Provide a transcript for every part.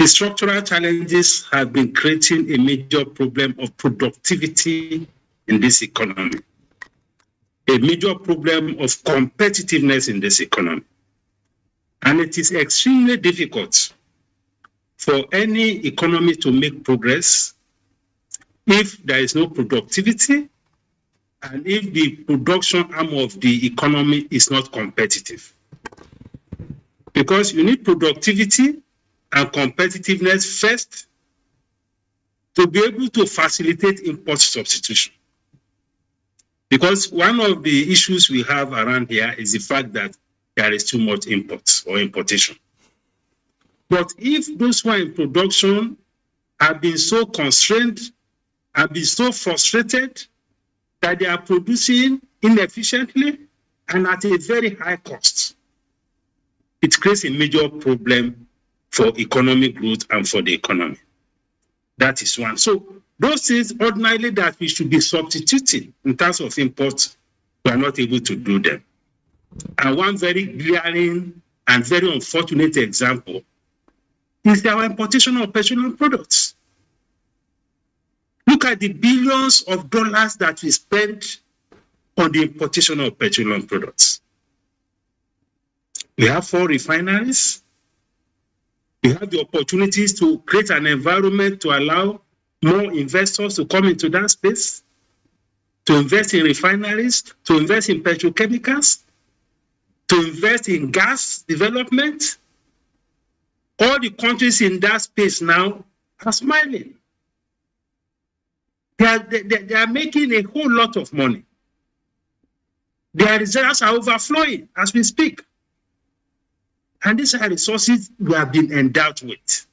The structural challenges have been creating a major problem of productivity in this economy, a major problem of competitiveness in this economy. And it is extremely difficult for any economy to make progress if there is no productivity and if the production arm of the economy is not competitive. Because you need productivity and competitiveness first to be able to facilitate import substitution. Because one of the issues we have around here is the fact that there is too much import or importation. But if those who are in production have been so constrained, have been so frustrated that they are producing inefficiently and at a very high cost, it creates a major problem for economic growth and for the economy. That is one. So those things ordinarily that we should be substituting in terms of imports, we are not able to do them. And one very glaring and very unfortunate example is our importation of petroleum products. Look at the billions of dollars that we spend on the importation of petroleum products. We have 4 refineries. We have the opportunities to create an environment to allow more investors to come into that space, to invest in refineries, to invest in petrochemicals, to invest in gas development. All the countries in that space now are smiling. They are making a whole lot of money. Their reserves are overflowing as we speak. And these are resources we have been endowed with.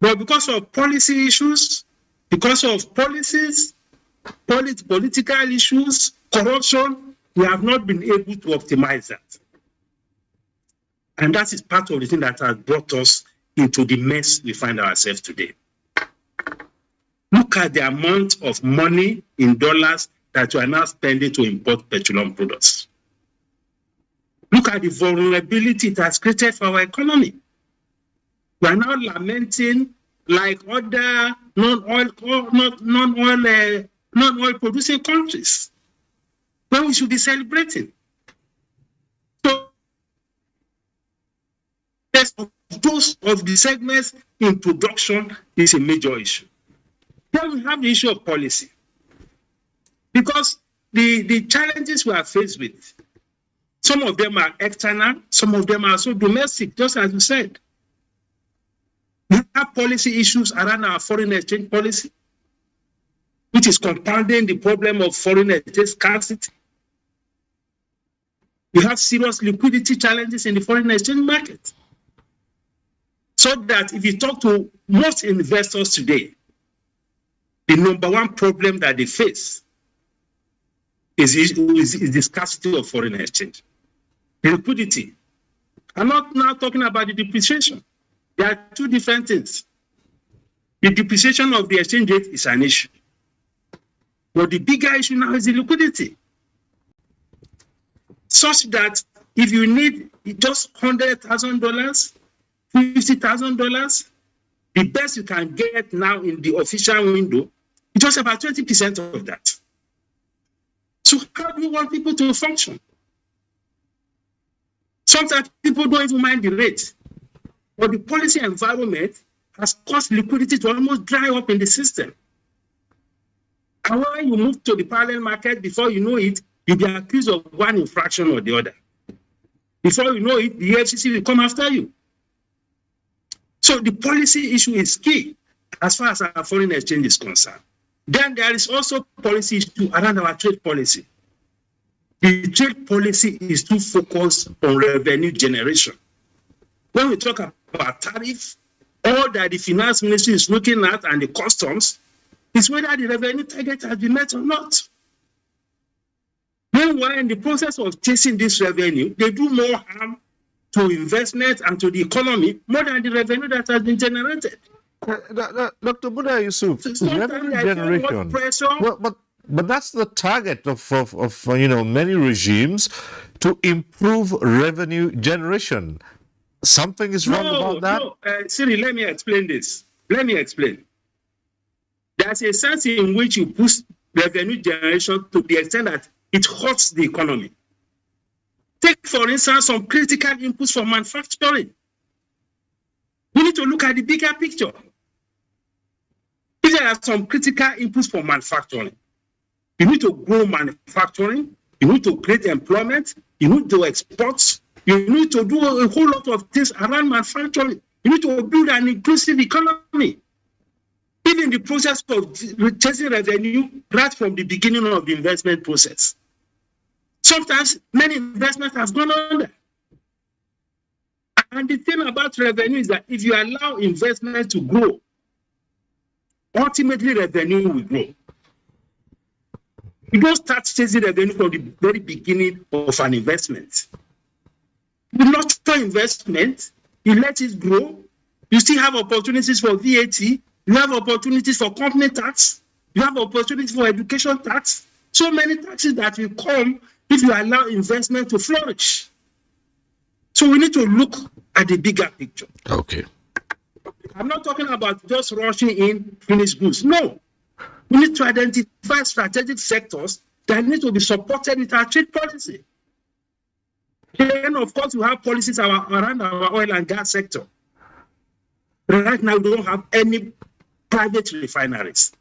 But because of policy issues, because of policies, political issues, corruption, we have not been able to optimize that. And that is part of the thing that has brought us into the mess we find ourselves today. Look at the amount of money in dollars that we are now spending to import petroleum products. Look at the vulnerability it has created for our economy. We are now lamenting like other non-oil producing countries, when we should be celebrating. So, those of the segments in production is a major issue. Then we have the issue of policy. Because the challenges we are faced with, some of them are external, some of them are also domestic, just as you said. We have policy issues around our foreign exchange policy, which is compounding the problem of foreign exchange scarcity. We have serious liquidity challenges in the foreign exchange market. So that if you talk to most investors today, the number one problem that they face is the scarcity of foreign exchange. The liquidity. I'm not now talking about the depreciation. There are two different things. The depreciation of the exchange rate is an issue. But the bigger issue now is the liquidity. Such that if you need just $100,000, $50,000, the best you can get now in the official window is just about 20% of that. So how do you want people to function? Sometimes people don't even mind the rate. But the policy environment has caused liquidity to almost dry up in the system. And when you move to the parallel market, before you know it, you'll be accused of one infraction or the other. Before you know it, the FCC will come after you. So the policy issue is key as far as our foreign exchange is concerned. Then there is also policy issue around our trade policy. The trade policy is too focused on revenue generation. When we talk about tariff, all that the finance ministry is looking at and the customs is whether the revenue target has been met or not. Meanwhile, in the process of chasing this revenue, they do more harm to investment and to the economy more than the revenue that has been generated. Dr. Buda Yusuf, revenue generation. But that's the target of many regimes, to improve revenue generation. Something is wrong about that? No, Siri, let me explain this. Let me explain. There's a sense in which you push revenue generation to the extent that it hurts the economy. Take, for instance, some critical inputs for manufacturing. We need to look at the bigger picture. If there are some critical inputs for manufacturing, you need to grow manufacturing, you need to create employment, you need to export, you need to do a whole lot of things around manufacturing. You need to build an inclusive economy. Even in the process of chasing revenue right from the beginning of the investment process. Sometimes many investments have gone under. And the thing about revenue is that if you allow investment to grow, ultimately revenue will grow. You don't start chasing revenue from the very beginning of an investment. You nurture investment, you let it grow, you still have opportunities for VAT, you have opportunities for company tax, you have opportunities for education tax, so many taxes that will come if you allow investment to flourish. So we need to look at the bigger picture. Okay. I'm not talking about just rushing in finished goods. No. We need to identify strategic sectors that need to be supported with our trade policy. Then, of course, we have policies around our oil and gas sector. Right now, we don't have any private refineries,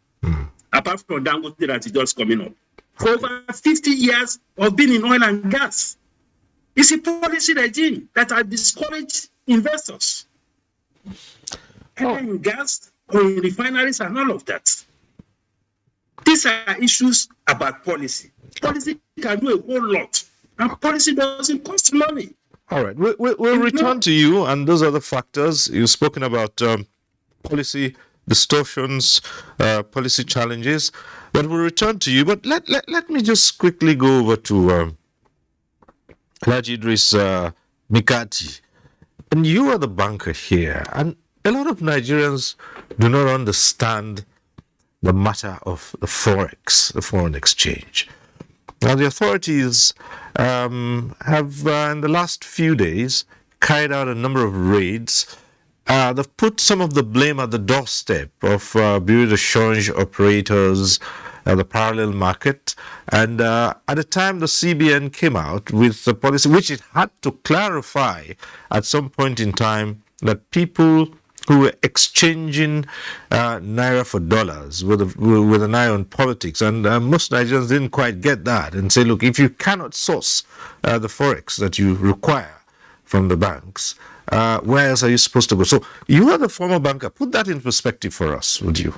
apart from Dangote that is just coming up. For over 50 years of being in oil and gas, it's a policy regime that has discouraged investors. In gas or in refineries and all of that. These are issues about policy. Policy can do a whole lot, and policy doesn't cost money. All right, we'll return to you and those other factors. You've spoken about policy distortions, policy challenges, but we'll return to you. But let me just quickly go over to Alhaji Idris Mikati. And you are the banker here, and a lot of Nigerians do not understand the matter of the Forex, the foreign exchange. Now, the authorities have, in the last few days, carried out a number of raids. They've put some of the blame at the doorstep of bureau de change operators, the parallel market. And at the time, the CBN came out with a policy which it had to clarify at some point in time that people who were exchanging naira for dollars with an eye on politics. And most Nigerians didn't quite get that and say, look, if you cannot source the Forex that you require from the banks, where else are you supposed to go? So you are the former banker. Put that in perspective for us, would you?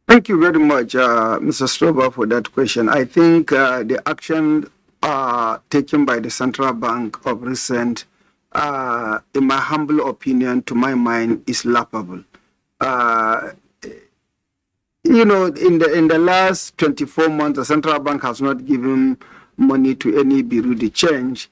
Thank you very much, Mr. Strober, for that question. I think the action taken by the central bank of recent, in my humble opinion, to my mind, is laughable. In the last 24 months, the central bank has not given money to any bureau de change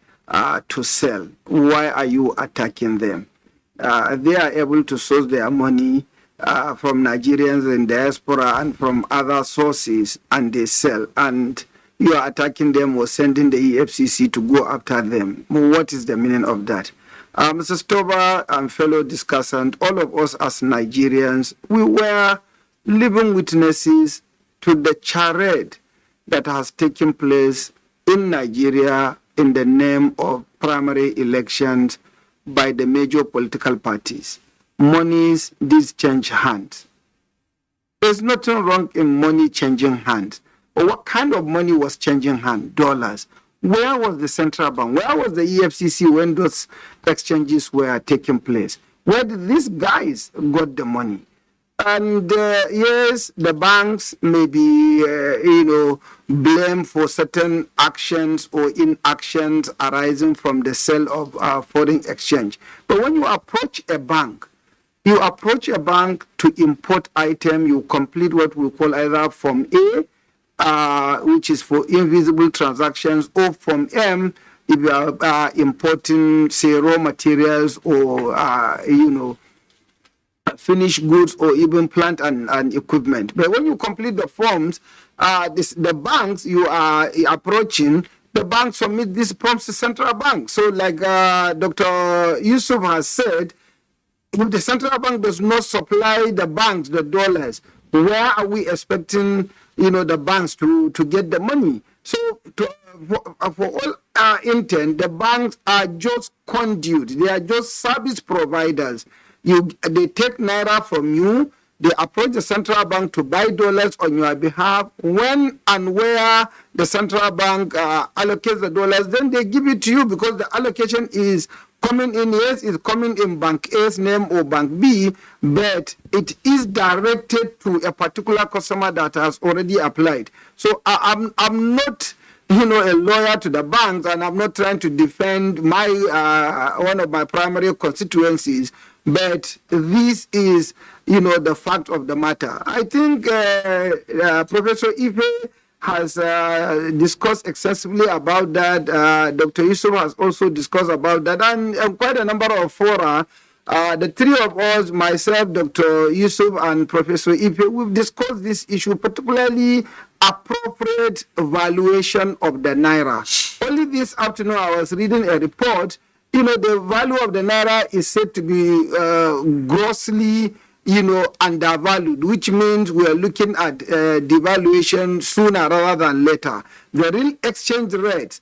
to sell. Why are you attacking them? They are able to source their money from Nigerians in diaspora and from other sources, and they sell. And you are attacking them or sending the EFCC to go after them. What is the meaning of that? Mr. Stober and fellow discussant, all of us as Nigerians, we were living witnesses to the charade that has taken place in Nigeria in the name of primary elections by the major political parties. Monies did change hands. There's nothing wrong in money changing hands. But what kind of money was changing hands? Dollars. Where was the central bank? Where was the EFCC when those exchanges were taking place? Where did these guys got the money? And yes, the banks may be, blamed for certain actions or inactions arising from the sale of foreign exchange. But when you approach a bank to import item, you complete what we call either Form A, which is for invisible transactions, or Form M, if you are importing, say, raw materials or, finished goods or even plant and equipment. But when you complete the forms, the banks you are approaching the bank submit these prompts to central bank. So like Dr. Yusuf has said, if the central bank does not supply the banks the dollars, where are we expecting, the banks to get the money? So for all intent, the banks are just conduit. They are just service providers. They take naira from you. They approach the central bank to buy dollars on your behalf. When and where the central bank allocates the dollars, then they give it to you because the allocation is coming in, yes, it's coming in Bank A's name or Bank B, but it is directed to a particular customer that has already applied. So I'm not, a lawyer to the banks, and I'm not trying to defend my one of my primary constituencies, but this is, the fact of the matter. I think Professor Ife has discussed excessively about that. Dr. Yusuf has also discussed about that, and quite a number of fora. The three of us, myself, Dr. Yusuf, and Professor Ife, we've discussed this issue, particularly appropriate valuation of the naira. Only this afternoon, I was reading a report. The value of the naira is said to be grossly undervalued, which means we are looking at devaluation sooner rather than later. The real exchange rate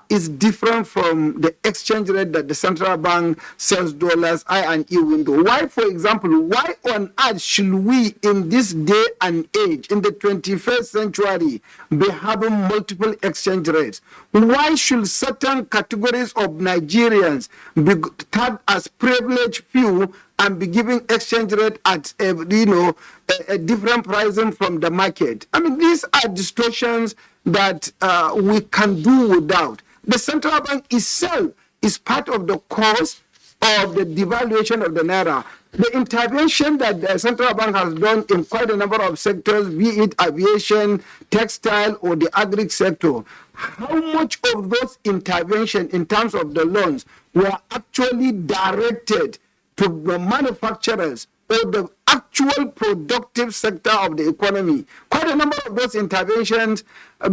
is different from the exchange rate that the central bank sells dollars I&E window. Why, for example, why on earth should we in this day and age, in the 21st century, be having multiple exchange rates? Why should certain categories of Nigerians be tagged as privileged few and be giving exchange rate at a different pricing from the market? I mean, these are distortions that we can do without. The central bank itself is part of the cause of the devaluation of the naira. The intervention that the central bank has done in quite a number of sectors, be it aviation, textile, or the agri sector, how much of those interventions in terms of the loans were actually directed to the manufacturers or the actual productive sector of the economy? Quite a number of those interventions,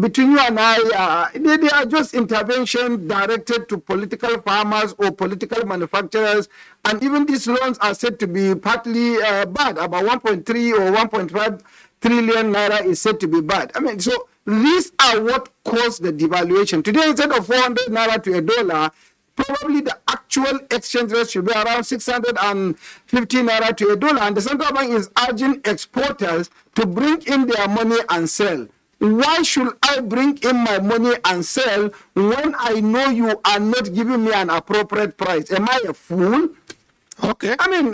between you and I, they are just interventions directed to political farmers or political manufacturers, and even these loans are said to be partly bad. About 1.3 or 1.5 trillion naira is said to be bad. I mean, so these are what caused the devaluation. Today, instead of 400 naira to a dollar, probably the actual exchange rate should be around 650 naira to a dollar, and the central bank is urging exporters to bring in their money and sell. Why should I bring in my money and sell when I know you are not giving me an appropriate price? Am I a fool? Okay. I mean,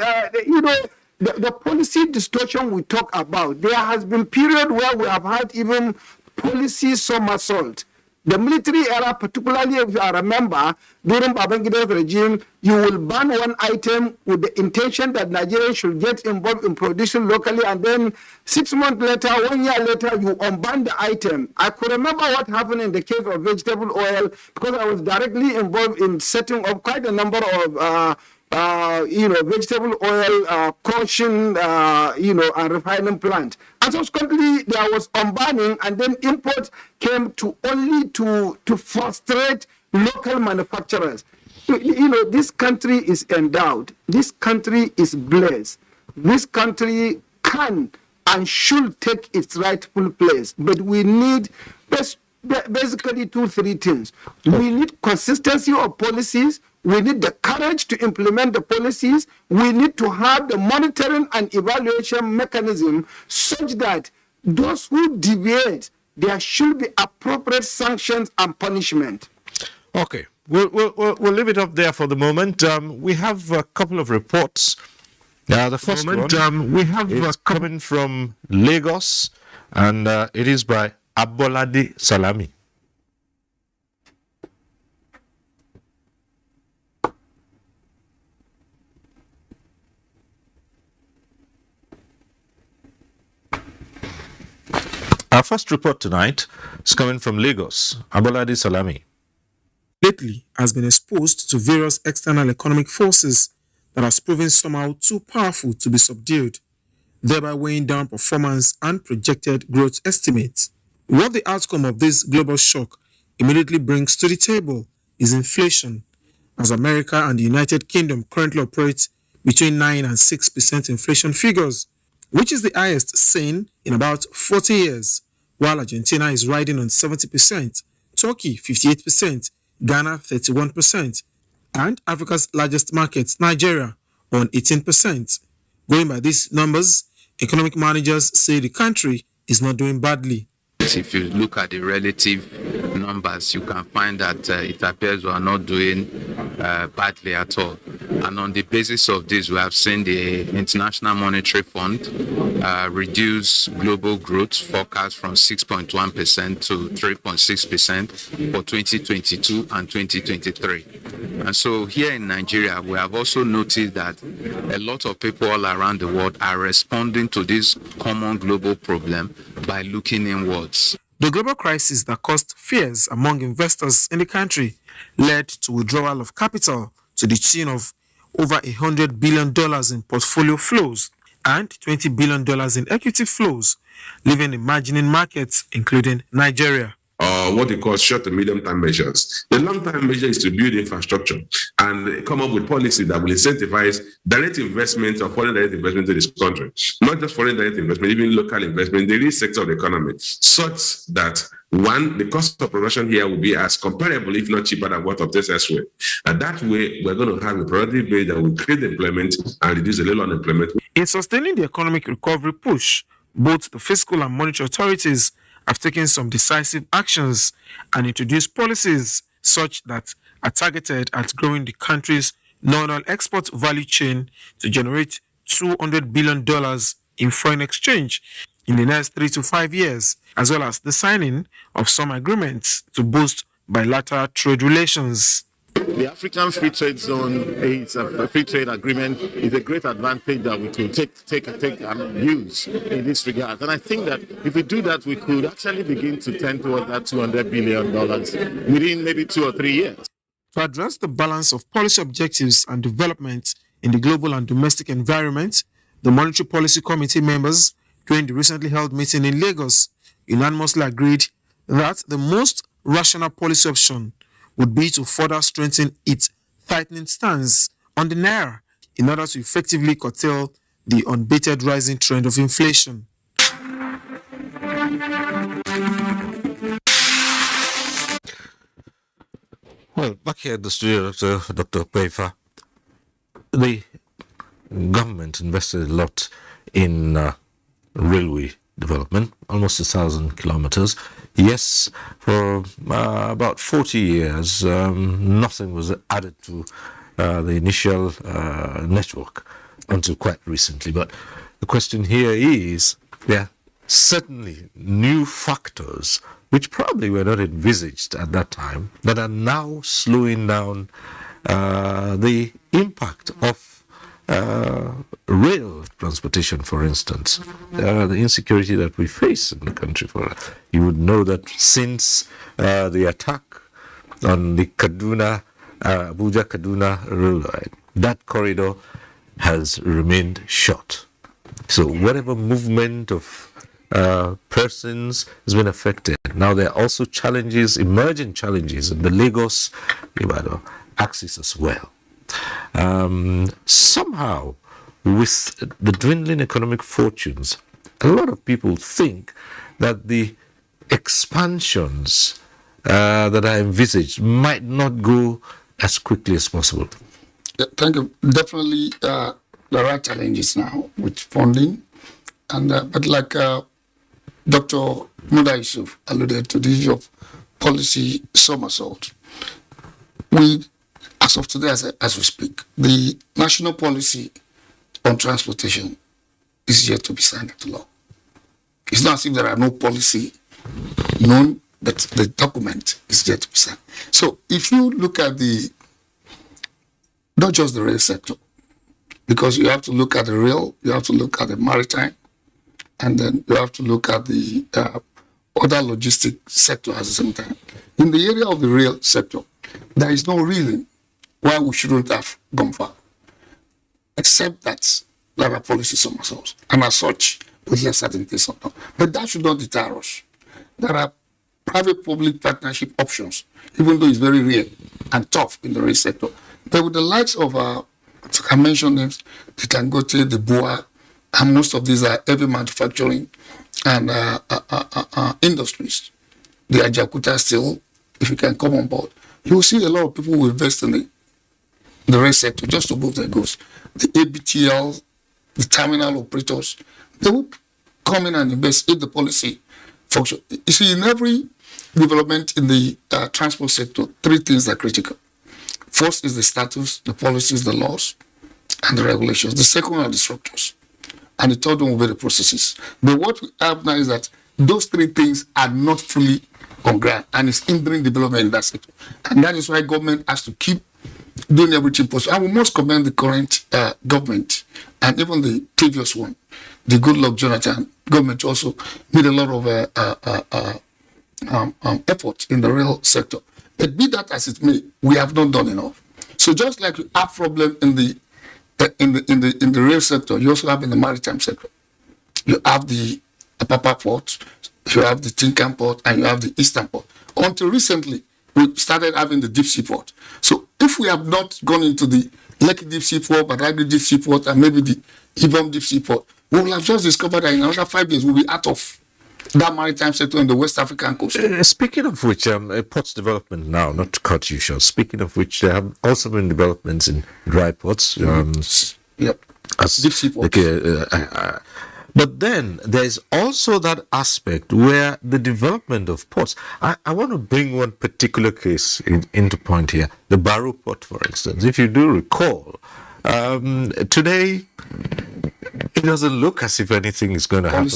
the policy distortion we talk about, there has been period where we have had even policy somersault. The military era, particularly if I remember, during Babangida's regime, you will ban one item with the intention that Nigerians should get involved in producing locally, and then 6 months later, 1 year later, you unban the item. I could remember what happened in the case of vegetable oil because I was directly involved in setting up quite a number of vegetable oil crushing, and refining plant. And subsequently, there was unbanning, and then import came to only to frustrate local manufacturers. This country is endowed. This country is blessed. This country can and should take its rightful place. But we need basically 2-3 things. We need consistency of policies. We need the courage to implement the policies. We need to have the monitoring and evaluation mechanism such that those who deviate, there should be appropriate sanctions and punishment. Okay, we'll leave it up there for the moment. We have a couple of reports. The first one we have is coming from Lagos, and it is by Abolade Salami. Our first report tonight is coming from Lagos. Abolade Salami. Lately has been exposed to various external economic forces that has proven somehow too powerful to be subdued, thereby weighing down performance and projected growth estimates. What the outcome of this global shock immediately brings to the table is inflation, as America and the United Kingdom currently operate between 9 and 6% inflation figures, which is the highest seen in about 40 years, while Argentina is riding on 70%, Turkey 58%, Ghana 31%, and Africa's largest market, Nigeria, on 18%. Going by these numbers, economic managers say the country is not doing badly. If you look at the relative numbers, you can find that it appears we are not doing badly at all. And on the basis of this, we have seen the International Monetary Fund reduce global growth forecast from 6.1% to 3.6% for 2022 and 2023. And so here in Nigeria, we have also noticed that a lot of people all around the world are responding to this common global problem by looking inwards. The global crisis that caused fears among investors in the country led to withdrawal of capital to the tune of over $100 billion in portfolio flows and $20 billion in equity flows, leaving emerging markets, including Nigeria. What they call short and medium-term measures. The long-term measure is to build infrastructure and come up with policy that will incentivize direct investment or foreign direct investment in this country. Not just foreign direct investment, even local investment in the real sector of the economy, such that one, the cost of production here will be as comparable, if not cheaper, than what obtains elsewhere. And that way, we're going to have a productive base that will create employment and reduce the level of unemployment. In sustaining the economic recovery push, both the fiscal and monetary authorities have taken some decisive actions and introduced policies such that are targeted at growing the country's non-oil export value chain to generate $200 billion in foreign exchange in the next 3 to 5 years, as well as the signing of some agreements to boost bilateral trade relations. The African Free Trade Zone is a free trade agreement is a great advantage that we could use in this regard. And I think that if we do that, we could actually begin to tend towards that $200 billion within maybe 2 or 3 years. To address the balance of policy objectives and development in the global and domestic environment, the Monetary Policy Committee members, during the recently held meeting in Lagos, unanimously agreed that the most rational policy option would be to further strengthen its tightening stance on the naira in order to effectively curtail the unabated rising trend of inflation. Well, back here at the studio, Dr. Peifa, the government invested a lot in railway development, almost 1,000 kilometers. Yes, for about 40 years, nothing was added to the initial network until quite recently. But the question here is, there are certainly new factors which probably were not envisaged at that time that are now slowing down the impact of rail transportation, for instance, the insecurity that we face in the country. You would know that since the attack on the Abuja-Kaduna railway, that corridor has remained shut. So whatever movement of persons has been affected. Now there are also challenges, emerging challenges in the Lagos-Ibadan axis as well. Somehow, with the dwindling economic fortunes, a lot of people think that the expansions that are envisaged might not go as quickly as possible. Yeah, thank you. Definitely, there are challenges now with funding, and but like Dr. Muda Yusuf alluded to, the issue of policy somersault. As of today, as we speak, the national policy on transportation is yet to be signed into law. It's not as if there are no policy known, but the document is yet to be signed. So if you look at not just the rail sector, because you have to look at the rail, you have to look at the maritime, and then you have to look at the other logistic sector at the same time. In the area of the rail sector, there is no reason why we shouldn't have gone far, except that there are policy somersaults, and as such, with less certainty sometimes. But that should not deter us. There are private-public partnership options, even though it's very real and tough in the rail sector. But with the likes of, if I can mention names, the Dangote, the Boa, and most of these are heavy manufacturing and industries. The Ajakuta still, if you can come on board, you will see a lot of people will invest in the rail sector just to move their goods. The ABTL, the terminal operators, they will come in and invest in the policy function. You see, in every development in the transport sector, three things are critical. First is the status, the policies, the laws, and the regulations. The second are the structures. And the third one will be the processes. But what we have now is that those three things are not fully on ground, and it's hindering development in that sector. And that is why government has to keep doing everything possible. And we must commend the current government and even the previous one, the Goodluck Jonathan government also made a lot of effort in the rail sector. But be that as it may, we have not done enough. So just like we have problem in the rail sector, you also have in the maritime sector. You have the Apapa port, you have the Tinkan port, and you have the Eastern port. Until recently, we started having the deep sea port. So if we have not gone into the Lekki deep sea port, Badagry deep sea port, and maybe the Ibom deep sea port, we will have just discovered that in another 5 years we'll be out of that maritime sector in the West African coast. Speaking of which, ports development now, not to cut you short, speaking of which, there have also been developments in dry ports. Yep. Deep sea ports. But then there's also that aspect where the development of ports. I want to bring one particular case into point here, the Barrow port, for instance. If you do recall, today it doesn't look as if anything is going to happen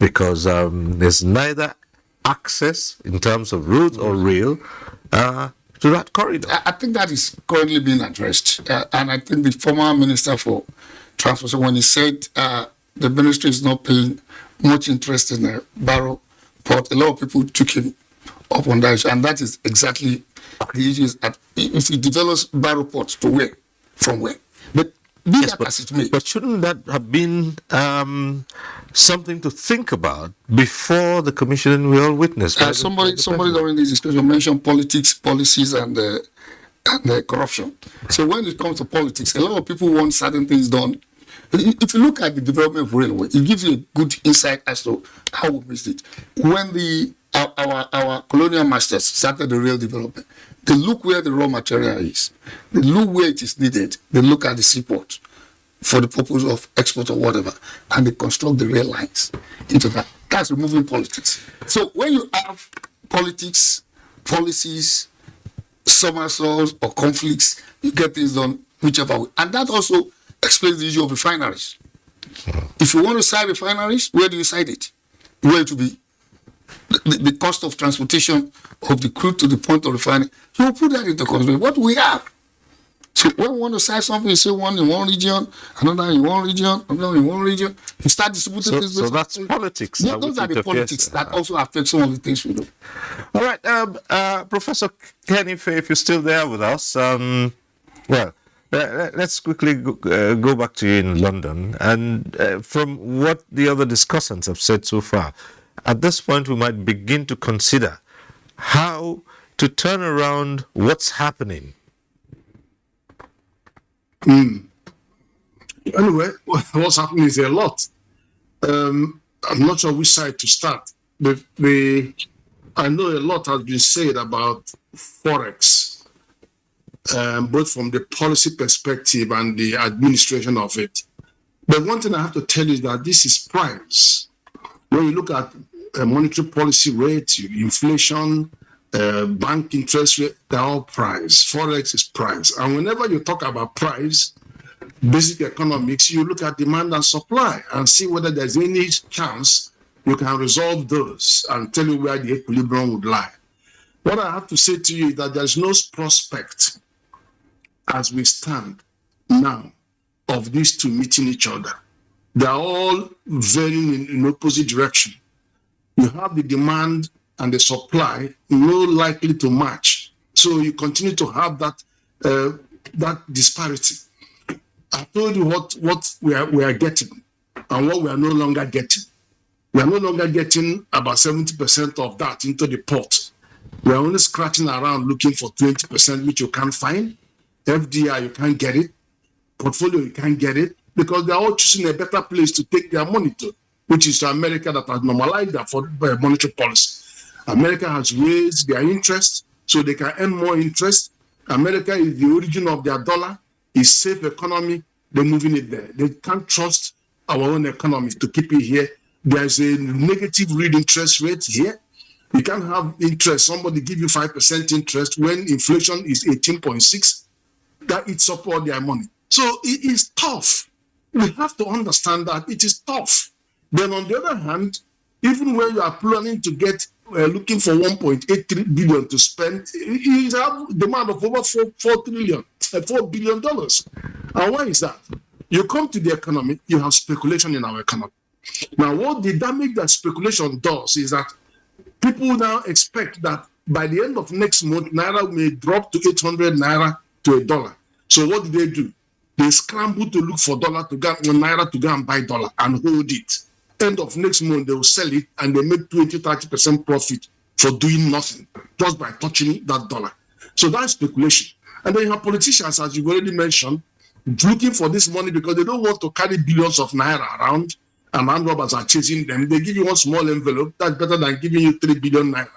because there's neither access in terms of roads or rail to that corridor. I think that is currently being addressed, and I think the former Minister for Transport, when he said the ministry is not paying much interest in the Barrow port, a lot of people took him up on that issue, and that is exactly the issue. If he develops Barrow port, to where? From where? But but shouldn't that have been something to think about before the commissioning we all witnessed? Somebody during this discussion mentioned politics, policies, and corruption. So when it comes to politics, a lot of people want certain things done. If you look at the development of railway, it gives you a good insight as to how we missed it. When our colonial masters started the rail development, they look where the raw material is. They look where it is needed. They look at the seaport for the purpose of export or whatever, and they construct the rail lines into that. That's removing politics. So when you have politics, policies, somersaults or conflicts, you get things done whichever way. And that also explains the issue of refineries. If you want to site refineries, where do you site it? Where to be? The cost of transportation of the crude to the point of refining, you will put that into consideration. What do we have? So when we want to site something, you say one in one region, another in one region, another in one region. You start distributing things. So that's politics. Those are the politics that also affect some of the things we do. All right, Professor Kenny Faye, if you're still there with us, let's quickly go back to you in London. And from what the other discussants have said so far, at this point we might begin to consider how to turn around what's happening. Anyway, what's happening is a lot. I'm not sure which side to start. But I know a lot has been said about Forex, both from the policy perspective and the administration of it. But one thing I have to tell you is that this is price. When you look at monetary policy rate, inflation, bank interest rate, they're all price. Forex is price. And whenever you talk about price, basic economics, you look at demand and supply and see whether there's any chance you can resolve those and tell you where the equilibrium would lie. What I have to say to you is that there's no prospect as we stand now of these two meeting each other. They are all varying in opposite direction. You have the demand and the supply no likely to match. So you continue to have that disparity. I told you what we are getting and what we are no longer getting. We are no longer getting about 70% of that into the pot. We are only scratching around looking for 20%, which you can't find. FDI, you can't get it. Portfolio, you can't get it, because they are all choosing a better place to take their money to, which is to America, that has normalized that for monetary policy. America has raised their interest so they can earn more interest. America is the origin of their dollar. It's safe economy. They're moving it there. They can't trust our own economy to keep it here. There's a negative real interest rate here. You can't have interest. Somebody give you 5% interest when inflation is 18.6. That eats up all their money. So it is tough. We have to understand that it is tough. Then on the other hand, even when you are planning to get looking for 1.83 billion to spend, you have demand of over $4 billion. And why is that? You come to the economy, you have speculation in our economy. Now, what the damage that speculation does is that people now expect that by the end of next month, Naira may drop to 800 Naira to a dollar. So what do? They scramble to look for Naira to go and buy dollar and hold it. End of next month, they will sell it and they make 20-30% profit for doing nothing, just by touching that dollar. So that's speculation. And then you have politicians, as you've already mentioned, looking for this money because they don't want to carry billions of Naira around, and armed robbers are chasing them. They give you one small envelope, that's better than giving you 3 billion Naira.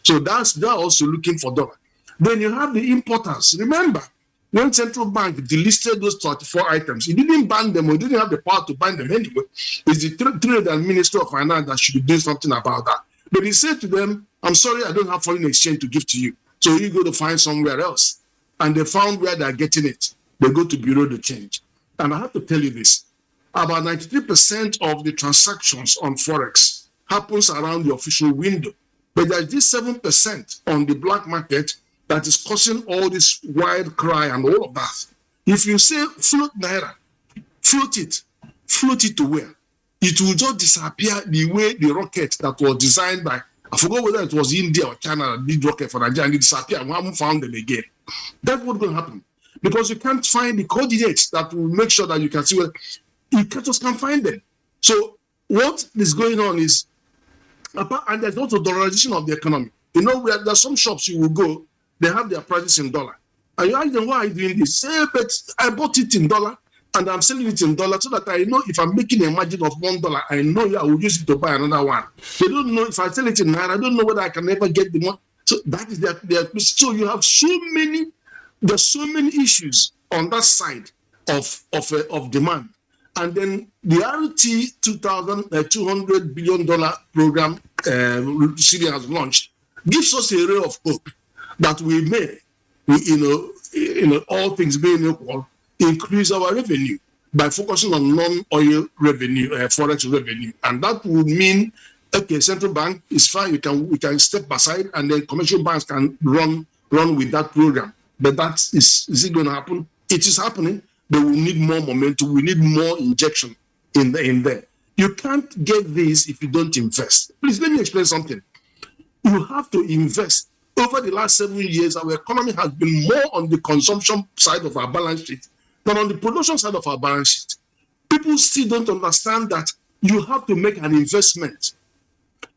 So they're also looking for dollar. Then you have the importers. Remember, when central bank delisted those 34 items, it didn't ban them, or it didn't have the power to ban them anyway. It's the Trade and Ministry of Finance that should be doing something about that. But he said to them, I'm sorry, I don't have foreign exchange to give to you. So you go to find somewhere else. And they found where they're getting it. They go to Bureau de Change. And I have to tell you this, about 93% of the transactions on Forex happens around the official window. But there's this 7% on the black market that is causing all this wild cry and all of that. If you say float Naira, float it to where? It will just disappear the way the rocket that was designed by, I forgot whether it was India or China that did rocket for Nigeria, and it disappeared. We haven't found them again. That's what's going to happen. Because you can't find the coordinates that will make sure that you can see where you just can't find them. So what is going on is, and there's also dollarization of the economy. You know, there's some shops you will go, they have their prices in dollar. And you ask them, why are you doing this? Say, but I bought it in dollar and I'm selling it in dollar so that I know if I'm making a margin of $1, I know I will use it to buy another one. They don't know if I sell it in Naira, I don't know whether I can ever get the money. So that is their so you have there's so many issues on that side of demand. And then the RT $200 billion program Syria has launched gives us a ray of hope that we may, all things being equal, increase our revenue by focusing on non-oil revenue, forex revenue, and that would mean, okay, central bank is fine. We can step aside, and then commercial banks can run with that program. But is it going to happen? It is happening. But we need more momentum. We need more injection in there. You can't get this if you don't invest. Please let me explain something. You have to invest. Over the last 7 years, our economy has been more on the consumption side of our balance sheet than on the production side of our balance sheet. People still don't understand that you have to make an investment,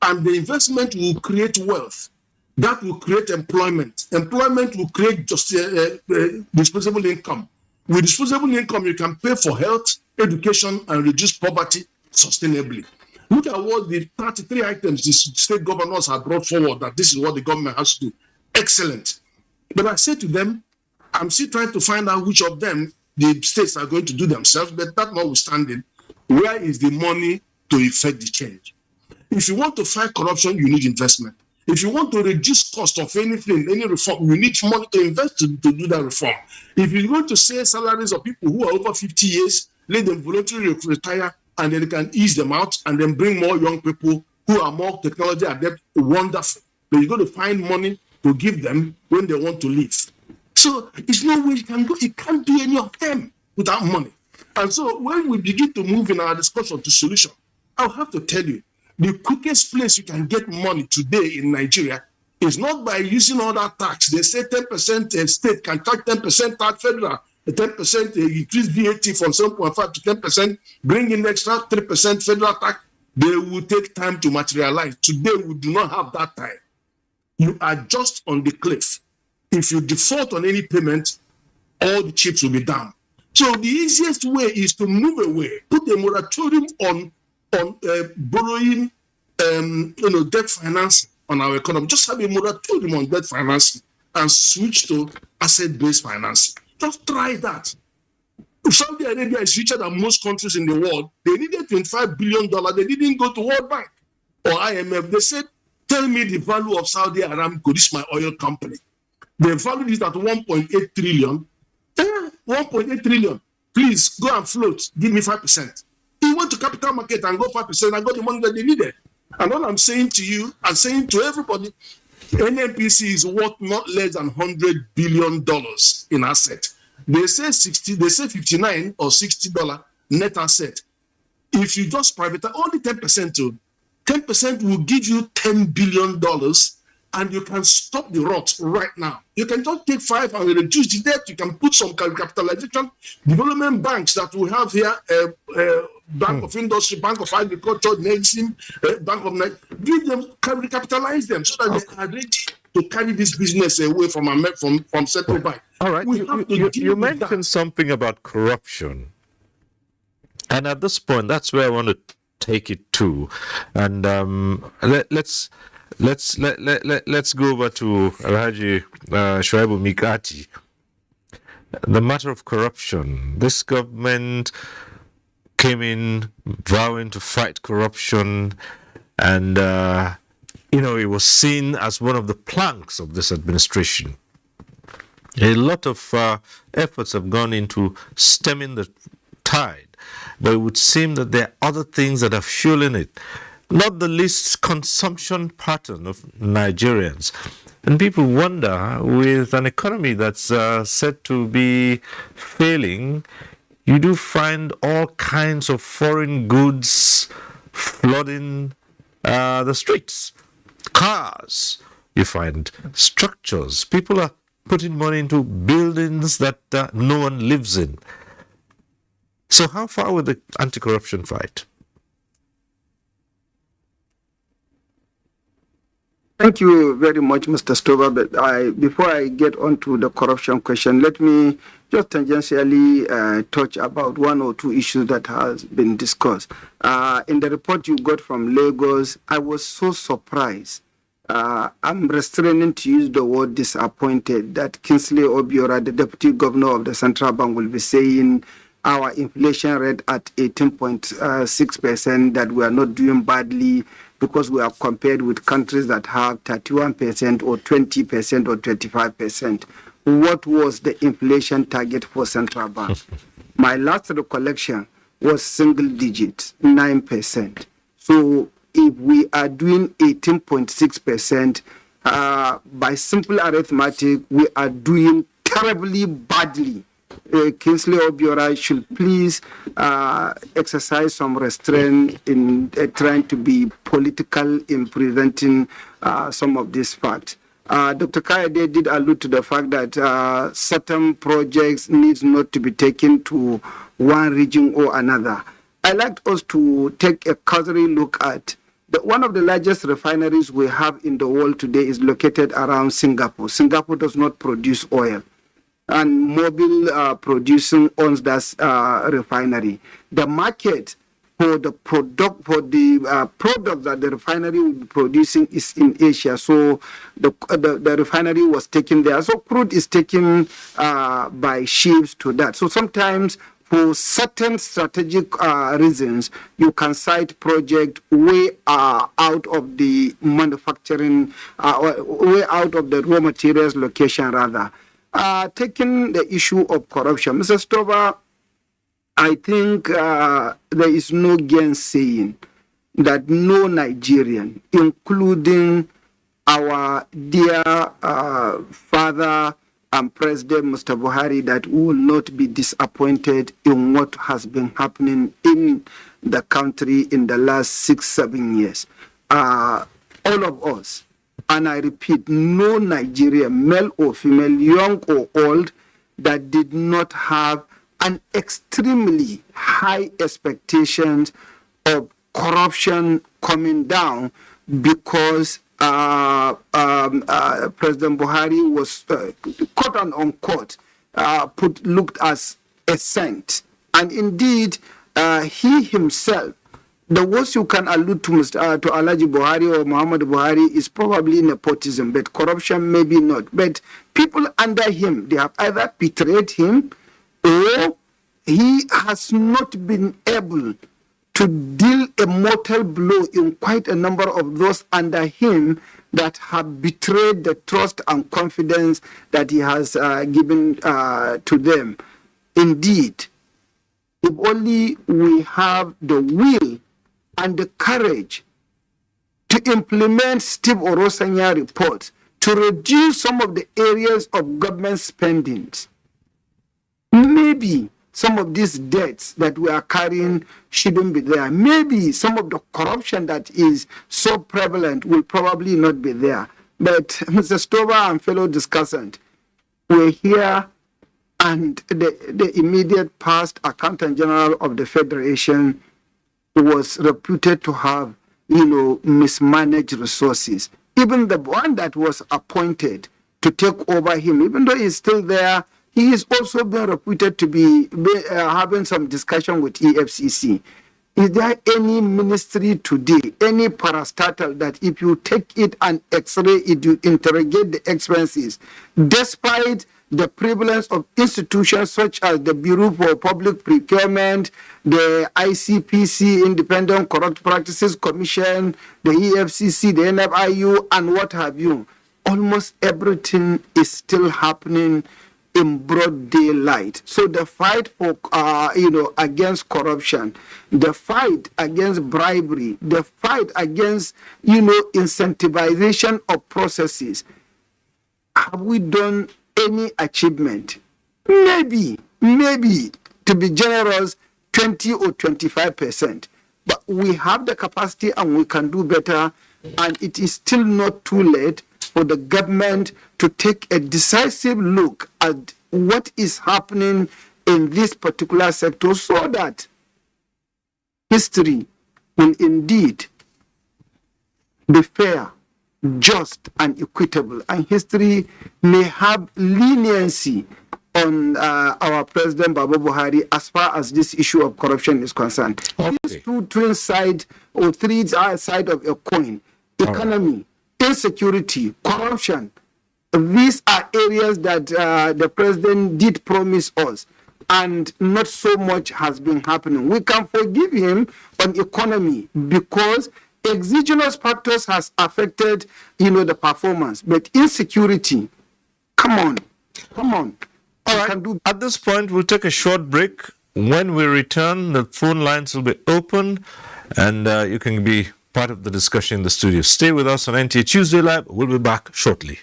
and the investment will create wealth. That will create employment. Employment will create disposable income. With disposable income, you can pay for health, education, and reduce poverty sustainably. Look at what the 33 items the state governors have brought forward, that this is what the government has to do. Excellent. But I say to them, I'm still trying to find out which of them the states are going to do themselves, but that notwithstanding, where is the money to effect the change? If you want to fight corruption, you need investment. If you want to reduce cost of anything, any reform, you need money to invest to do that reform. If you're going to say salaries of people who are over 50 years, let them voluntarily retire, and then they can ease them out, and then bring more young people who are more technology adept, wonderful. But you're going to find money to give them when they want to leave. So it's no way you can go. You can't do any of them without money. And so when we begin to move in our discussion to solution, I'll have to tell you, the quickest place you can get money today in Nigeria is not by using all that tax. They say 10% state can charge 10% tax federal, 10% increase VAT from 7.5 to 10%, bring in extra 3% federal tax. They will take time to materialize. Today, we do not have that time. You are just on the cliff. If you default on any payment, all the chips will be down. So the easiest way is to move away, put a moratorium on borrowing, debt financing on our economy. Just have a moratorium on debt financing and switch to asset-based financing. Just try that. If Saudi Arabia is richer than most countries in the world, they needed $25 billion. They didn't go to World Bank or IMF. They said, tell me the value of Saudi Aramco, this is my oil company. They valued it at 1.8 trillion. 1.8 trillion. Please go and float. Give me 5%. He went to capital market and got 5% and got the money that they needed. And all I'm saying to you, I'm saying to everybody, NNPC is worth not less than $100 billion in asset. They say 59 or $60 net asset. If you just privatize only 10% to 10% will give you $10 billion, and you can stop the rot right now. You can just take 5 and reduce the debt. You can put some capitalization. Development banks that we have here, Bank of Industry, Bank of Agriculture, Nexim, Bank of Nigeria, give them, recapitalize them so that they are ready to carry this business away from central bank. All right, you mentioned something about corruption. And at this point, that's where I want to take it to. And let's go over to Alhaji Shuaibu Mikati. The matter of corruption. This government came in vowing to fight corruption, and it was seen as one of the planks of this administration. A lot of efforts have gone into stemming the tide, but it would seem that there are other things that are fueling it. Not the least consumption pattern of Nigerians. And people wonder, with an economy that's said to be failing, you do find all kinds of foreign goods flooding the streets. Cars, you find structures. People are putting money into buildings that no one lives in. So how far with the anti-corruption fight? Thank you very much, Mr. Stover. But before I get on to the corruption question, let me just tangentially touch about one or two issues that has been discussed. In the report you got from Lagos, I was so surprised. I'm restraining to use the word disappointed that Kingsley Obiora, the deputy governor of the central bank, will be saying our inflation rate at 18.6%, that we are not doing badly because we are compared with countries that have 31% or 20% or 25%. What was the inflation target for central bank? My last recollection was single digit, 9%. So if we are doing 18.6%, by simple arithmetic, we are doing terribly badly. Kingsley Obiora should please exercise some restraint in trying to be political in presenting some of these facts. Dr. Kayode did allude to the fact that certain projects need not to be taken to one region or another. I'd like us to take a cursory look at one of the largest refineries we have in the world today is located around Singapore. Singapore does not produce oil, and Mobil producing owns that refinery. The market for the product that the refinery will be producing is in Asia. So the refinery was taken there. So crude is taken by ships to that. So sometimes for certain strategic reasons, you can cite project way out of the manufacturing, way out of the raw materials location rather. Taking the issue of corruption, Mr. Stover, I think there is no gainsaying that no Nigerian, including our dear father and President Mr. Buhari, that will not be disappointed in what has been happening in the country in the last 6-7 years. All of us, and I repeat, no Nigerian, male or female, young or old, that did not have an extremely high expectations of corruption coming down because President Buhari was quote unquote looked as a saint, and indeed he himself. The worst you can allude to Alhaji Buhari or Muhammad Buhari is probably nepotism, but corruption maybe not. But people under him, they have either betrayed him or he has not been able to deal a mortal blow in quite a number of those under him that have betrayed the trust and confidence that he has given to them. Indeed, if only we have the will and the courage to implement Steve Orosanya report to reduce some of the areas of government spending, maybe some of these debts that we are carrying shouldn't be there. Maybe some of the corruption that is so prevalent will probably not be there. But Mr. Stover and fellow discussant, we're here, and the immediate past Accountant General of the Federation was reputed to have, mismanaged resources. Even the one that was appointed to take over him, even though he's still there, he is also being reputed to be having some discussion with EFCC. Is there any ministry today, any parastatal that if you take it and x-ray it, you interrogate the expenses, despite the prevalence of institutions such as the Bureau for Public Procurement, the ICPC, Independent Corrupt Practices Commission, the EFCC, the NFIU, and what have you, almost everything is still happening in broad daylight. So the fight for, against corruption, the fight against bribery, the fight against, incentivization of processes, have we done any achievement? Maybe, to be generous, 20 or 25%. But we have the capacity and we can do better, and it is still not too late for the government to take a decisive look at what is happening in this particular sector so that history will indeed be fair, just, and equitable, and history may have leniency on our President Baba Buhari as far as this issue of corruption is concerned. Okay. These two twin sides or three sides of a coin: economy, insecurity, corruption. These are areas that the president did promise us, and not so much has been happening. We can forgive him on economy because exogenous factors has affected, the performance. But insecurity, come on. All right. At this point, we'll take a short break. When we return, the phone lines will be open, and you can be part of the discussion in the studio. Stay with us on NTA Tuesday Live. We'll be back shortly.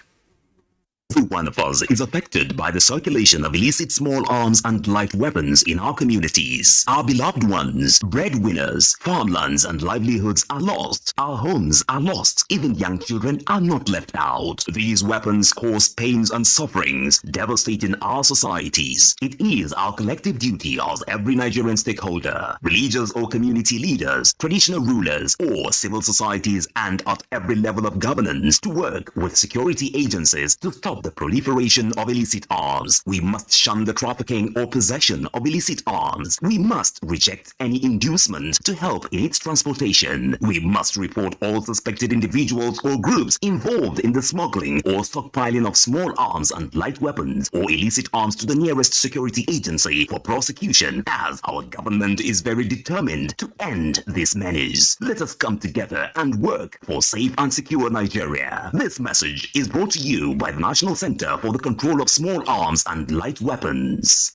Every one of us is affected by the circulation of illicit small arms and light weapons in our communities. Our beloved ones, breadwinners, farmlands and livelihoods are lost. Our homes are lost. Even young children are not left out. These weapons cause pains and sufferings, devastating our societies. It is our collective duty as every Nigerian stakeholder, religious or community leaders, traditional rulers, or civil societies, and at every level of governance to work with security agencies to stop the proliferation of illicit arms. We must shun the trafficking or possession of illicit arms. We must reject any inducement to help in its transportation. We must report all suspected individuals or groups involved in the smuggling or stockpiling of small arms and light weapons or illicit arms to the nearest security agency for prosecution, as our government is very determined to end this menace. Let us come together and work for safe and secure Nigeria. This message is brought to you by the National Center for the Control of Small Arms and Light Weapons.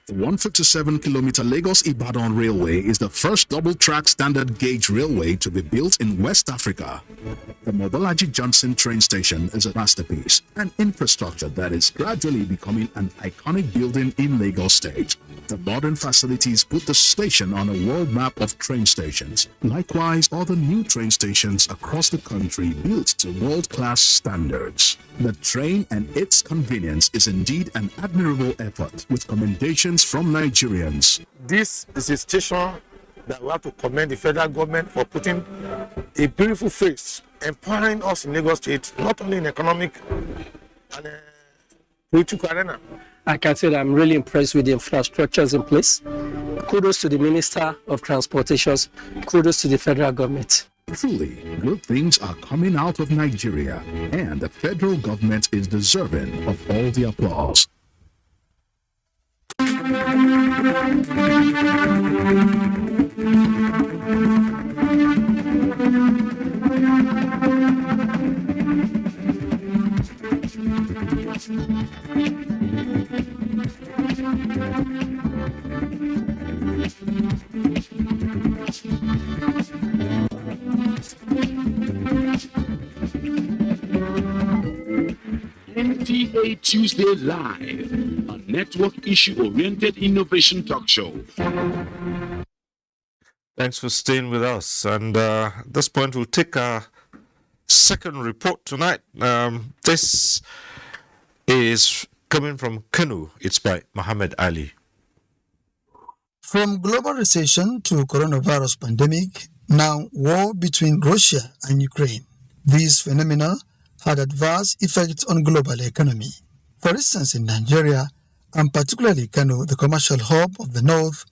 The 157-kilometer Lagos-Ibadan Railway is the first double-track standard gauge railway to be built in West Africa. The Mobolaji Johnson train station is a masterpiece, an infrastructure that is gradually becoming an iconic building in Lagos State. The modern facilities put the station on a world map of train stations. Likewise, other new train stations across the country built to world-class standards. The train and its convenience is indeed an admirable effort, with commendations from Nigerians. This is a station that we have to commend the federal government for putting a beautiful face, empowering us in Lagos State, not only in economic and political arena. I can say that I'm really impressed with the infrastructures in place. Kudos to the Minister of Transportations. Kudos to the federal government. Truly, good things are coming out of Nigeria, and the federal government is deserving of all the applause. NTA Tuesday Live, a network issue-oriented innovation talk show. Thanks for staying with us. And at this point, we'll take our second report tonight. This is coming from Kano. It's by Muhammad Ali. From global recession to coronavirus pandemic, now war between Russia and Ukraine. These phenomena had adverse effects on global economy. For instance, in Nigeria, and particularly Kano, the commercial hub of the north,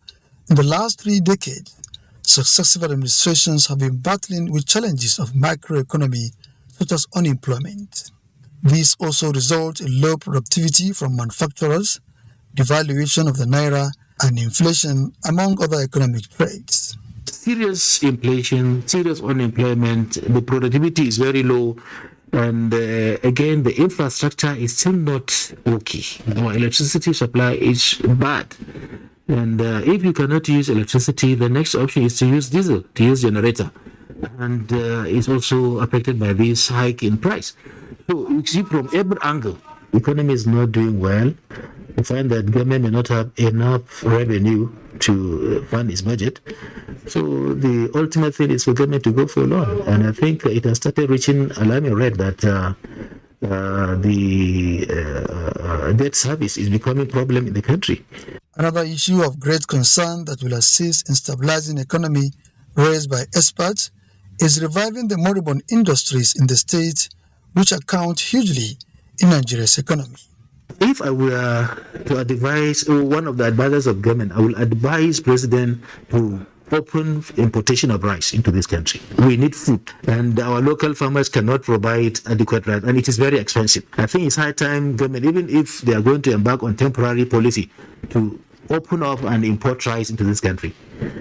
in the last 3 decades, successive administrations have been battling with challenges of microeconomy such as unemployment. These also result in low productivity from manufacturers, devaluation of the naira, and inflation, among other economic traits. Serious inflation, serious unemployment, the productivity is very low, and again, the infrastructure is still not okay. Our electricity supply is bad. And if you cannot use electricity, the next option is to use diesel, to use generator. And it's also affected by this hike in price. So you see from every angle, the economy is not doing well. You find that government may not have enough revenue to fund its budget. So the ultimate thing is for government to go for a loan. And I think it has started reaching alarming rate that the debt service is becoming a problem in the country. Another issue of great concern that will assist in stabilizing the economy raised by experts is reviving the moribund industries in the state, which account hugely in Nigeria's economy. If I were to advise one of the advisors of government, I will advise President to open importation of rice into this country. We need food, and our local farmers cannot provide adequate rice, and it is very expensive. I think it's high time government, even if they are going to embark on temporary policy, to open up and import rice into this country,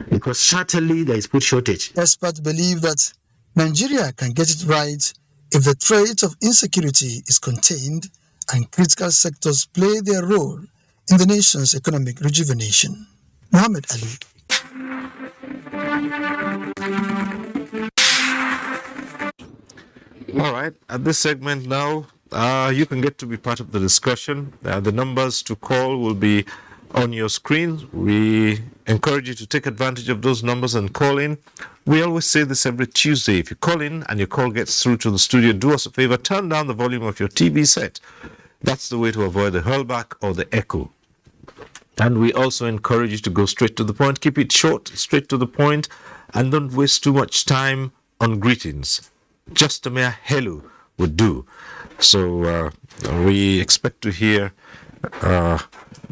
because certainly there is food shortage. Experts believe that Nigeria can get it right if the threat of insecurity is contained and critical sectors play their role in the nation's economic rejuvenation. Muhammad Ali. All right, at this segment now, you can get to be part of the discussion. The numbers to call will be on your screen. We encourage you to take advantage of those numbers and call in. We always say this every Tuesday. If you call in and your call gets through to the studio, do us a favor, turn down the volume of your TV set. That's the way to avoid the hurlback or the echo. And we also encourage you to go straight to the point. Keep it short, straight to the point, and don't waste too much time on greetings. Just a mere hello would do. So we expect to hear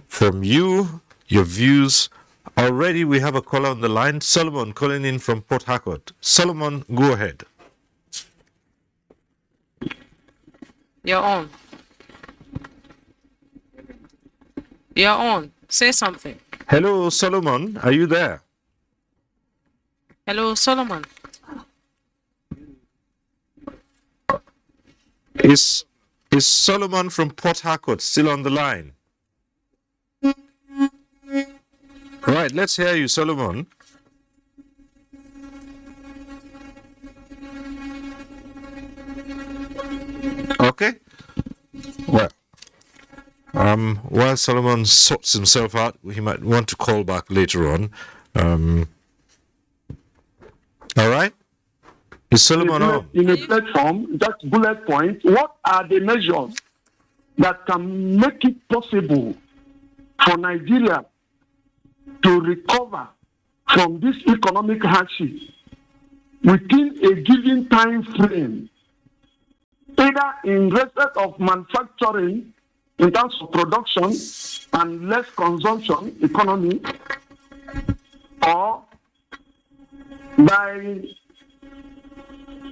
from you, your views. Already we have a caller on the line, Solomon, calling in from Port Harcourt. Solomon, go ahead. You're on. You're on. Say something. Hello, Solomon. Are you there? Hello, Solomon. Is Solomon from Port Harcourt still on the line? Right, let's hear you, Solomon. Okay. Well, while Solomon sorts himself out, he might want to call back later on. All right. Is Solomon on? In a platform, just bullet points, what are the measures that can make it possible for Nigeria to recover from this economic hardship within a given time frame, either in respect of manufacturing in terms of production and less consumption economy, or by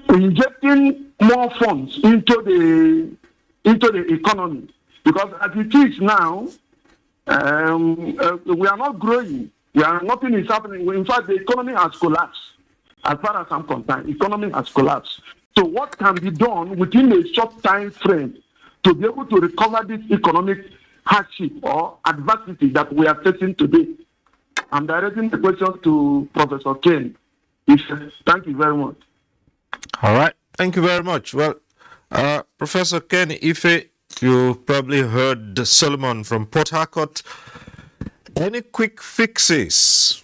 injecting more funds into the economy. Because as it is now, we are not growing. Nothing is happening. In fact, the economy has collapsed. As far as I'm concerned, economy has collapsed. So what can be done within a short time frame to be able to recover this economic hardship or adversity that we are facing today? I'm directing the question to Professor Ken. Thank you very much. All right. Thank you very much. Well, Professor Ken Ife, you probably heard Solomon from Port Harcourt. Any quick fixes?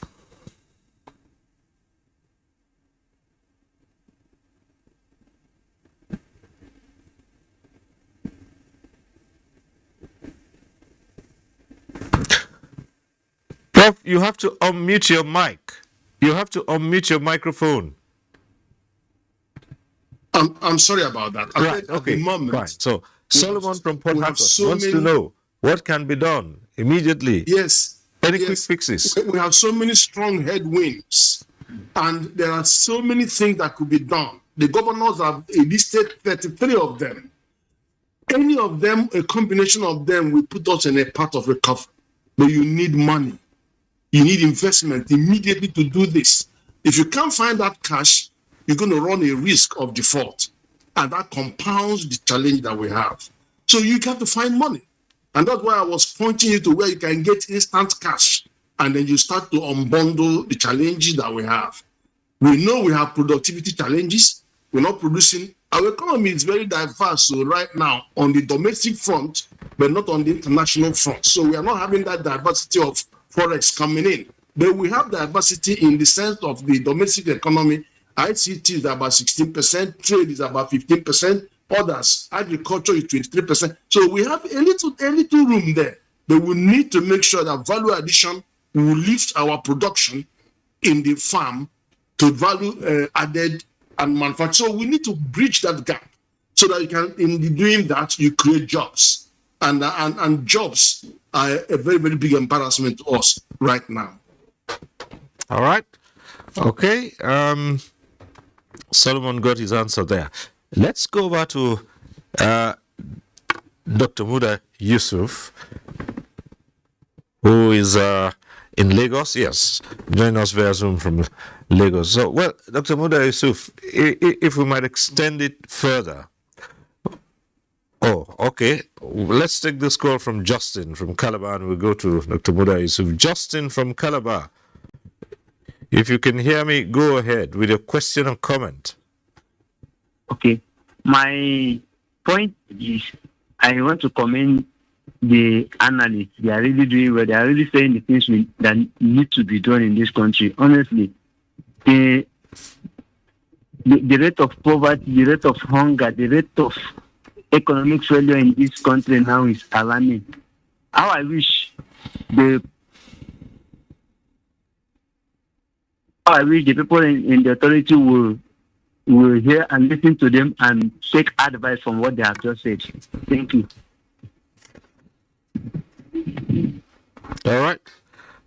Prof, you have to unmute your mic. You have to unmute your microphone. I'm sorry about that. Right, okay, at the moment, fine. So, Solomon from Port we have Harcourt so wants to many- know what can be done immediately. Yes. Any yes. quick fixes? We have so many strong headwinds, and there are so many things that could be done. The governors have listed 33 of them. Any of them, a combination of them, will put us in a path of recovery. But you need money. You need investment immediately to do this. If you can't find that cash, you're going to run a risk of default. And that compounds the challenge that we have. So you got to find money. And that's why I was pointing you to where you can get instant cash. And then you start to unbundle the challenges that we have. We know we have productivity challenges. We're not producing. Our economy is very diverse so right now on the domestic front, but not on the international front. So we are not having that diversity of Forex coming in. But we have diversity in the sense of the domestic economy. ICT is about 16%, trade is about 15%, others, agriculture is 23%. So we have a little room there. But we need to make sure that value addition will lift our production in the farm to value added and manufacture. So we need to bridge that gap so that you can, in doing that, you create jobs. And jobs are a very, very big embarrassment to us right now. All right. Okay. Solomon got his answer there. Let's go over to Dr. Muda Yusuf, who is in Lagos. Yes, join us via Zoom from Lagos. So, well, Dr. Muda Yusuf, if we might extend it further. Oh, okay. Let's take this call from Justin from Calabar and we'll go to Dr. Muda Yusuf. Justin from Calabar. If you can hear me, go ahead with your question or comment. Okay. My point is, I want to commend the analysts. They are really doing well. They are really saying the things that need to be done in this country. Honestly, the rate of poverty, the rate of hunger, the rate of economic failure in this country now is alarming. How I wish the people in the authority will hear and listen to them and take advice from what they have just said. Thank you. All right.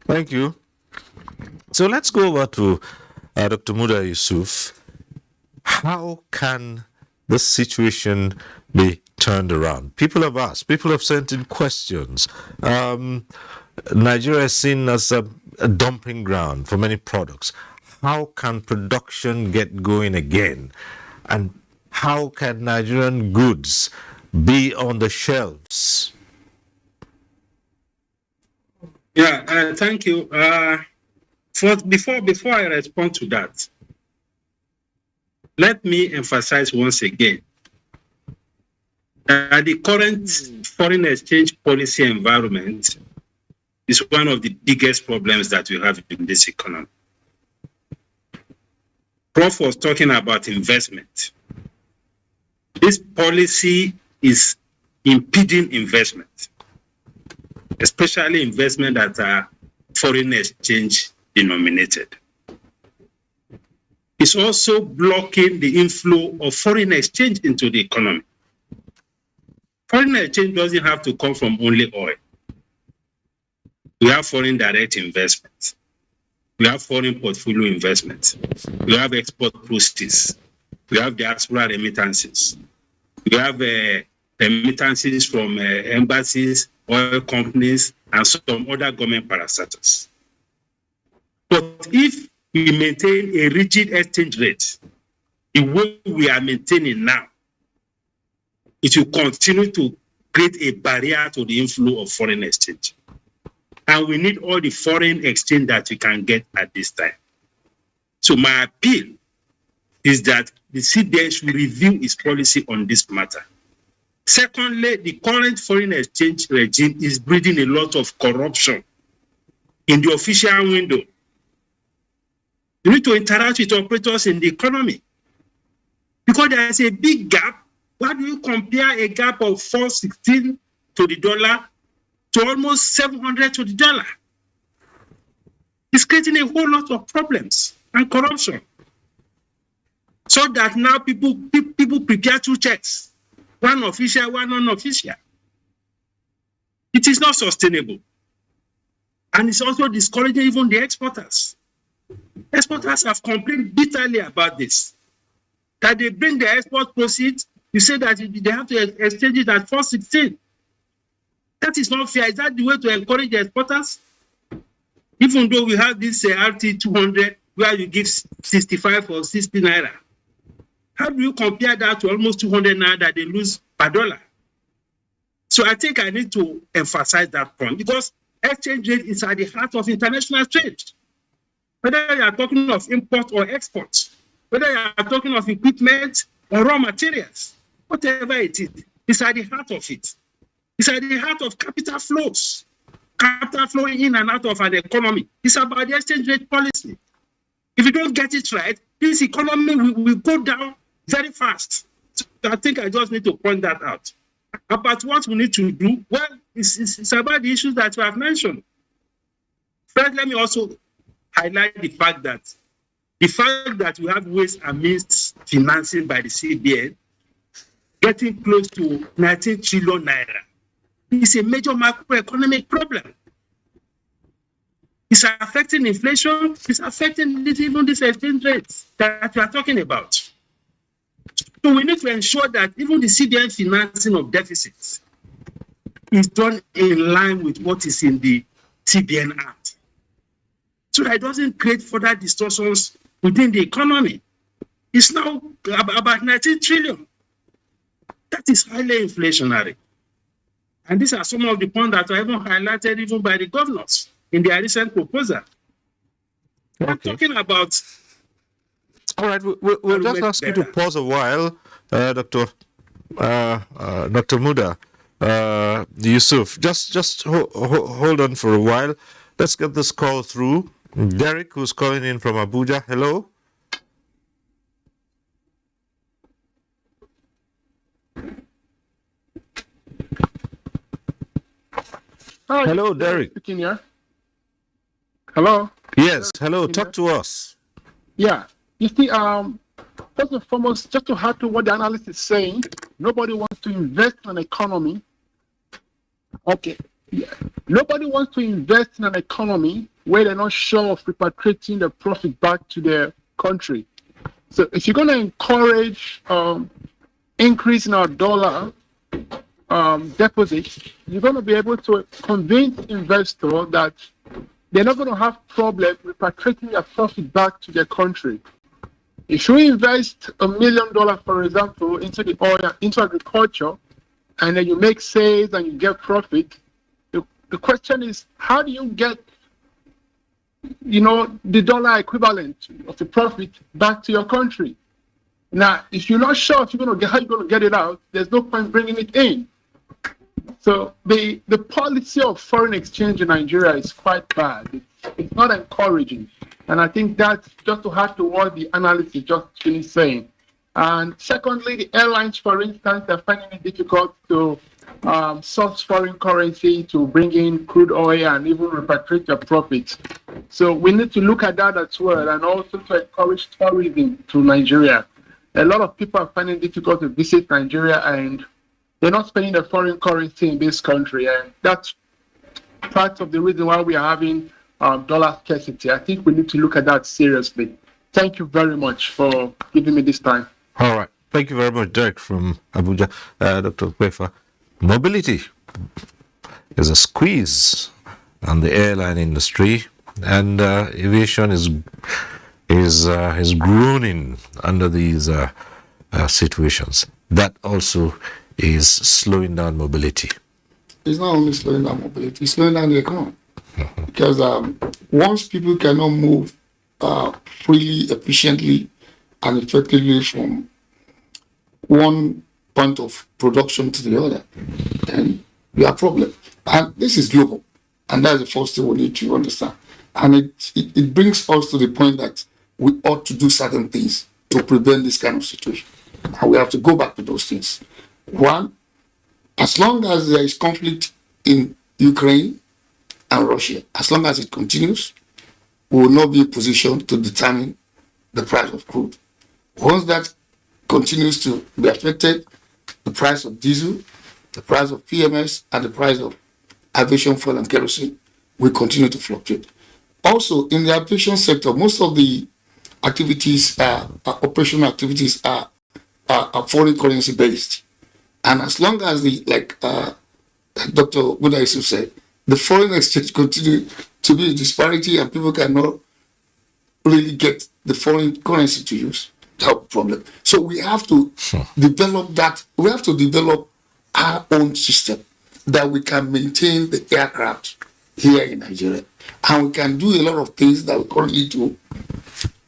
Thank you. So let's go over to Dr. Muda Yusuf. How can this situation be turned around? People have asked, people have sent in questions. Nigeria is seen as a dumping ground for many products. How can production get going again? And how can Nigerian goods be on the shelves? Yeah, thank you. Before I respond to that, let me emphasize once again that the current foreign exchange policy environment is one of the biggest problems that we have in this economy. Prof was talking about investment. This policy is impeding investment, especially investment that are foreign exchange denominated. It's also blocking the inflow of foreign exchange into the economy. Foreign exchange doesn't have to come from only oil. We have foreign direct investments. We have foreign portfolio investments. We have export proceeds. We have diaspora remittances. We have remittances from embassies, oil companies, and some other government parastatals. But if we maintain a rigid exchange rate, the way we are maintaining now, it will continue to create a barrier to the inflow of foreign exchange. And we need all the foreign exchange that we can get at this time. So my appeal is that the CBN should review its policy on this matter. Secondly, the current foreign exchange regime is breeding a lot of corruption in the official window. You need to interact with operators in the economy because there is a big gap. Why do you compare a gap of 416 to the dollar to almost 700 to the dollar? It's creating a whole lot of problems and corruption. So that now people prepare two checks, one official, one unofficial. It is not sustainable. And it's also discouraging even the exporters. Exporters have complained bitterly about this. That they bring the export proceeds, you say that they have to exchange it at 416. That is not fair. Is that the way to encourage the exporters? Even though we have this RT200 where you give 65 or 60 naira. How do you compare that to almost 200 naira that they lose per dollar? So I think I need to emphasize that point because exchange rate is at the heart of international trade. Whether you are talking of import or export, whether you are talking of equipment or raw materials, whatever it is, it's at the heart of it. It's at the heart of capital flows. Capital flowing in and out of an economy. It's about the exchange rate policy. If you don't get it right, this economy will go down very fast. So I think I just need to point that out. About what we need to do, well, it's about the issues that you have mentioned. First, let me also highlight the fact that we have ways and means financing by the CBN getting close to 19 trillion naira. It's a major macroeconomic problem. It's affecting inflation. It's affecting even these exchange rates that we are talking about. So we need to ensure that even the CBN financing of deficits is done in line with what is in the CBN Act, so that it doesn't create further distortions within the economy. It's now about 19 trillion. That is highly inflationary. And these are some of the points that are even highlighted even by the governors in their recent proposal. Okay. I'm talking about... All right, we'll just ask you to pause a while, Dr. Muda, Yusuf. Just hold on for a while. Let's get this call through. Derek, who's calling in from Abuja. Hello. Hi, hello, Derek. Speaking here. Hello. Yes. Hello. Talk to us. Yeah. You see, first and foremost, just to add to what the analyst is saying, nobody wants to invest in an economy. Okay. Yeah. Nobody wants to invest in an economy where they're not sure of repatriating the profit back to their country. So if you're going to encourage increase in our dollar deposits, you're going to be able to convince investors that they're not going to have problem repatriating their profit back to their country. If you invest $1 million, for example, into the oil, into agriculture, and then you make sales and you get profit, the question is, how do you get, the dollar equivalent of the profit back to your country? Now, if you're not sure if you're going to get how you're going to get it out, there's no point bringing it in. So the policy of foreign exchange in Nigeria is quite bad. It's not encouraging. And I think that's just to add to what the analyst is just finished saying. And secondly, the airlines, for instance, are finding it difficult to source foreign currency to bring in crude oil and even repatriate their profits. So we need to look at that as well, and also to encourage tourism to Nigeria. A lot of people are finding it difficult to visit Nigeria, and they're not spending the foreign currency in this country, and that's part of the reason why we are having dollar scarcity. I think we need to look at that seriously. Thank you very much for giving me this time. All right. Thank you very much, Derek from Abuja. Dr. Kwefa, mobility is a squeeze on the airline industry, and aviation is groaning under these situations. That also is slowing down mobility. It's not only slowing down mobility, it's slowing down the economy. Because once people cannot move freely, efficiently, and effectively from one point of production to the other, then we have problems. And this is global. And that's the first thing we need to understand. And it brings us to the point that we ought to do certain things to prevent this kind of situation. And we have to go back to those things. One, as long as there is conflict in Ukraine and Russia, as long as it continues, we will not be in position to determine the price of crude. Once that continues to be affected, the price of diesel, the price of PMS, and the price of aviation fuel and kerosene will continue to fluctuate. Also, in the aviation sector, most of the activities, operational activities, are foreign currency based. And as long as Dr. Buda Yusuf said, the foreign exchange continue to be a disparity and people cannot really get the foreign currency to use, that's a problem. So we have to develop that. We have to develop our own system that we can maintain the aircraft here in Nigeria. And we can do a lot of things that we currently do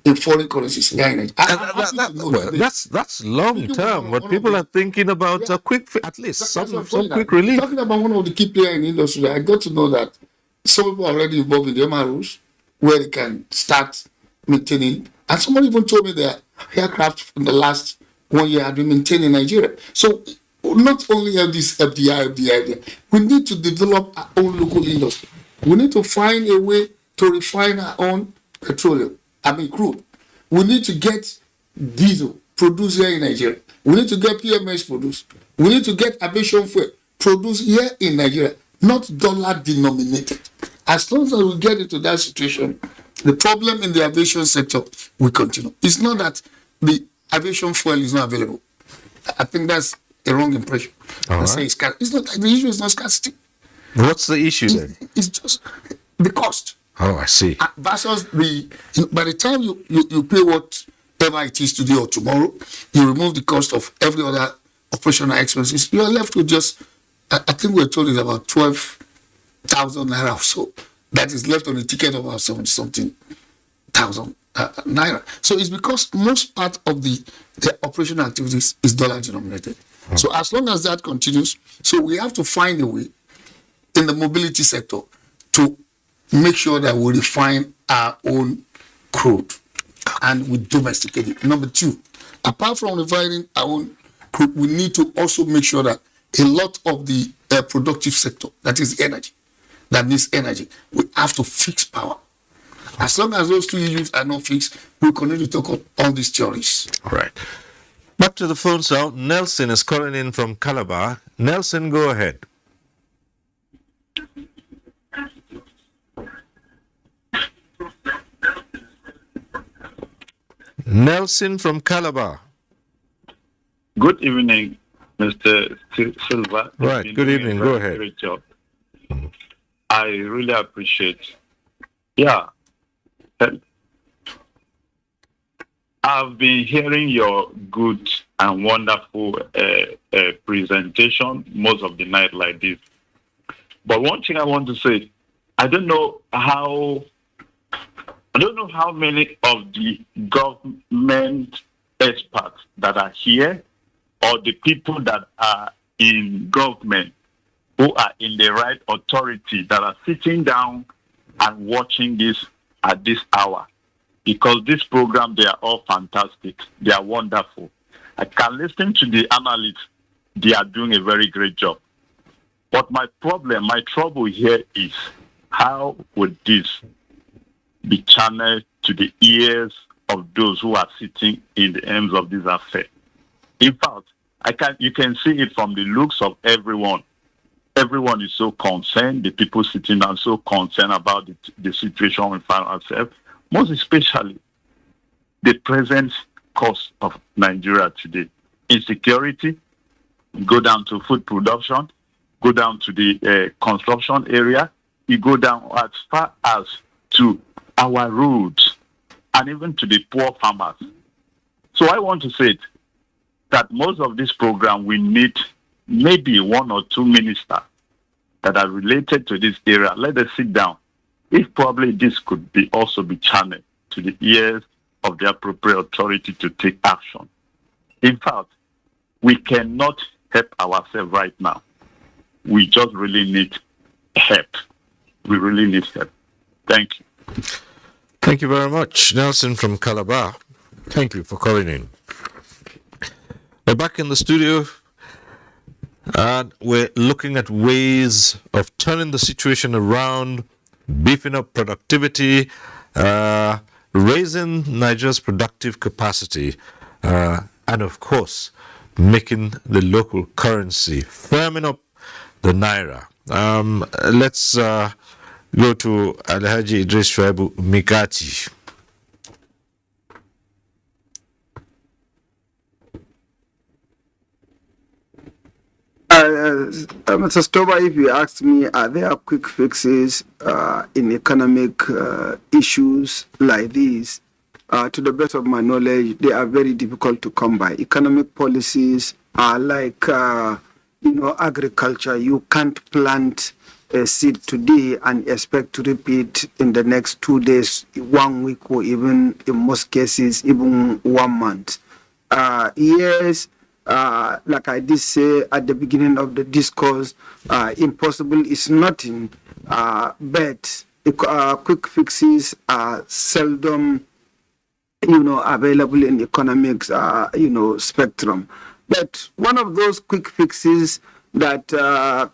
in foreign currencies here in Nigeria. That's long term, but people are thinking about a quick, at least some quick relief. Talking about one of the key players in the industry, I got to know that some people are already involved in the MROs where they can start maintaining. And someone even told me that aircraft in the last 1 year have been maintained in Nigeria. So not only have this FDI, we need to develop our own local industry. We need to find a way to refine our own crude. We need to get diesel produced here in Nigeria. We need to get PMS produced. We need to get aviation fuel produced here in Nigeria, not dollar denominated. As long as we get into that situation, the problem in the aviation sector will continue. It's not that the aviation fuel is not available. I think that's a wrong impression. It's not. The issue is not scarcity. What's the issue then? It's just the cost. Oh, I see. Versus by the time you pay whatever it is today or tomorrow, you remove the cost of every other operational expenses, you are left with just, I think we're told it's about 12,000 naira or so. That is left on the ticket of about 70-something thousand naira. So it's because most part of the operational activities is dollar denominated. So as long as that continues, so we have to find a way in the mobility sector to make sure that we refine our own crude and we domesticate it. Number two, apart from refining our own crude, we need to also make sure that a lot of the productive sector, that is energy, that needs energy, we have to fix power. As long as those two issues are not fixed, we'll continue to talk about all these theories. All right. Back to the phones now. Nelson is calling in from Calabar. Nelson, go ahead. Nelson from Calabar. Good evening, Mr. Silva. Right, good evening. Go ahead. Great job. I really appreciate. Yeah. I've been hearing your good and wonderful presentation most of the night like this. But one thing I want to say, I don't know how many of the government experts that are here or the people that are in government who are in the right authority that are sitting down and watching this at this hour. Because this program, they are all fantastic. They are wonderful. I can listen to the analysts. They are doing a very great job. But my trouble here is, how would this be channeled to the ears of those who are sitting in the ends of this affair. In fact, you can see it from the looks of everyone. Everyone is so concerned. The people sitting down so concerned about the situation we find ourselves, most especially the present cause of Nigeria today. Insecurity, go down to food production, go down to the construction area, you go down as far as to our roads, and even to the poor farmers. So I want to say that most of this program, we need maybe one or two ministers that are related to this area. Let us sit down. If probably this could be also be channeled to the ears of the appropriate authority to take action. In fact, we cannot help ourselves right now. We just really need help. We really need help. Thank you. Thank you very much, Nelson from Calabar. Thank you for calling in. We're back in the studio, and we're looking at ways of turning the situation around, beefing up productivity, raising Nigeria's productive capacity, and of course, making the local currency, firming up the Naira. Let's go to Alhaji Idris Shuaibu Mikati. Mr. Stoba, if you ask me, are there quick fixes in economic issues like these? To the best of my knowledge, they are very difficult to come by. Economic policies are like, agriculture. You can't plant a seed today and expect to repeat in the next 2 days, 1 week, or even in most cases, even 1 month. Yes, like I did say at the beginning of the discourse, impossible is nothing, but quick fixes are seldom, available in economics, spectrum. But one of those quick fixes that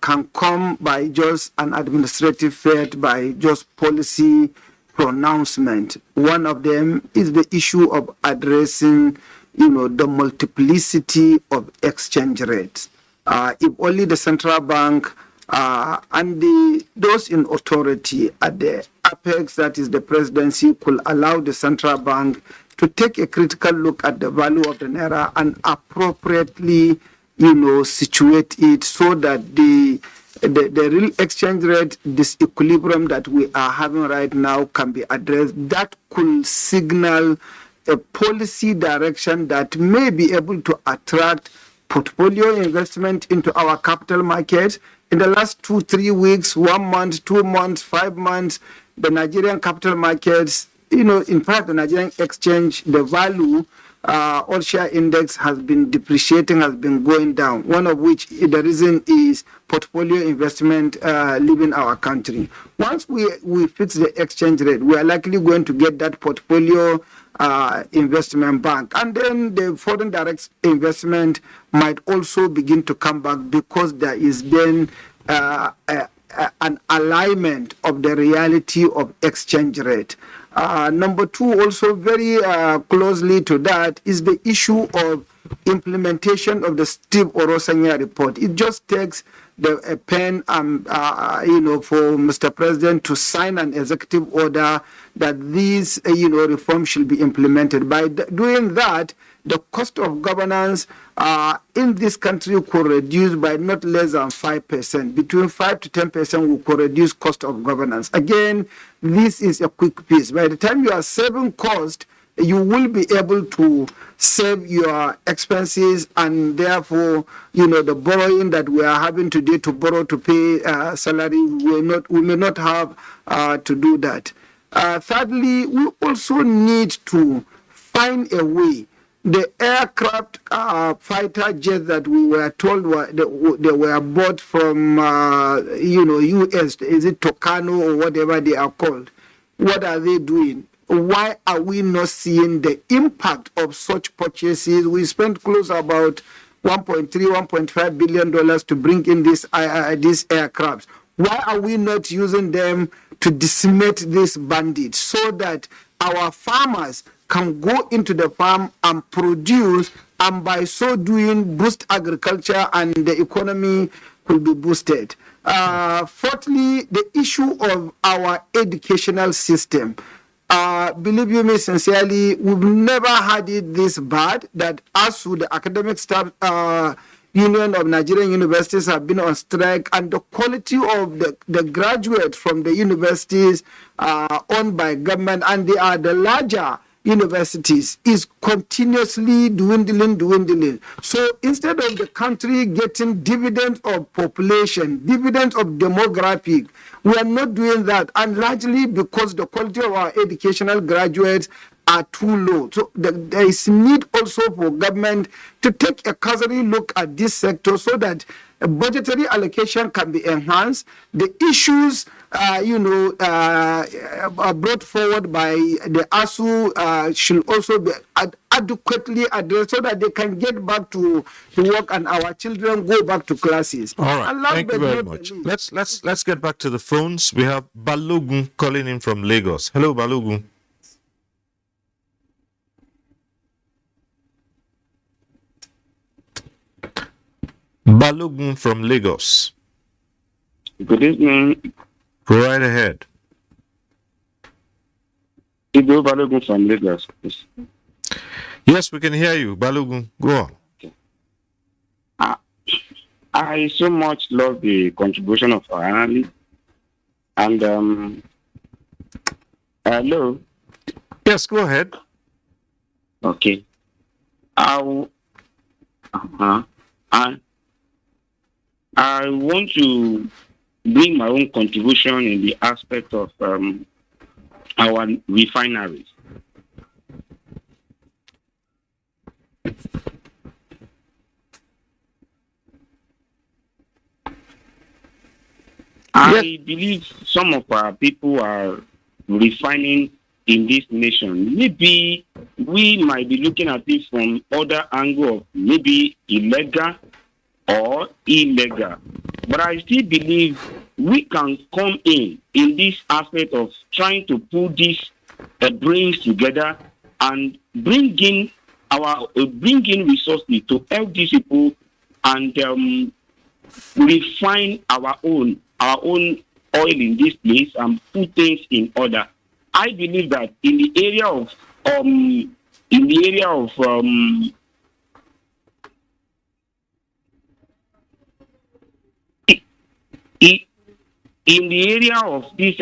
can come by just an administrative fate, by just policy pronouncement. One of them is the issue of addressing, the multiplicity of exchange rates. If only the central bank and those in authority at the apex, that is the presidency, could allow the central bank to take a critical look at the value of the Naira and appropriately, situate it so that the real exchange rate disequilibrium that we are having right now can be addressed. That could signal a policy direction that may be able to attract portfolio investment into our capital markets. In the last 2-3 weeks, 1 month, 2 months, 5 months, the Nigerian capital markets, in fact, the Nigerian exchange, the value, all share index has been depreciating, has been going down. One of which the reason is portfolio investment leaving our country. Once we fix the exchange rate, we are likely going to get that portfolio investment bank, and then the foreign direct investment might also begin to come back because there is then an alignment of the reality of exchange rate. Number two, also very closely to that, is the issue of implementation of the Steve Orosanya report. It just takes a pen, for Mr. President to sign an executive order that these, reforms should be implemented. By doing that, the cost of governance in this country could reduce by not less than 5%. Between 5 to 10% we could reduce cost of governance. Again, this is a quick piece. By the time you are saving cost, you will be able to save your expenses, and therefore, the borrowing that we are having today to borrow to pay salary, we may not have to do that. Thirdly, we also need to find a way. The aircraft fighter jets that we were told they were bought from, US, is it Tocano or whatever they are called? What are they doing? Why are we not seeing the impact of such purchases? We spent close about $1.5 billion to bring in these aircrafts. Why are we not using them to decimate these bandits so that our farmers can go into the farm and produce, and by so doing boost agriculture and the economy will be boosted. Fourthly, the issue of our educational system. Believe you me sincerely, we've never had it this bad that ASU, the Academic Staff Union of Nigerian Universities, have been on strike, and the quality of the graduates from the universities owned by government, and they are the larger universities, is continuously dwindling. So instead of the country getting dividends of population, dividends of demographic, we are not doing that, and largely because the quality of our educational graduates are too low. So there is need also for government to take a cursory look at this sector so that a budgetary allocation can be enhanced. The issues, brought forward by the ASU should also be adequately addressed so that they can get back to work and our children go back to classes. All right, thank you very much. Let's get back to the phones. We have Balogun calling in from Lagos. Hello, Balogun. Balogun from Lagos. Good evening. Go right ahead. Ido Balogun from Lagos, please. Yes, we can hear you. Balogun, go on. Okay. I so much love the contribution of our analyst. And, hello? Yes, go ahead. Okay. I want to bring my own contribution in the aspect of our refineries. I believe some of our people are refining in this nation. Maybe we might be looking at it from other angle of maybe illegal or illegal. But I still believe we can come in this aspect of trying to put these brains together and bring in resources to help these people and refine our own oil in this place and put things in order. I believe that in the area of this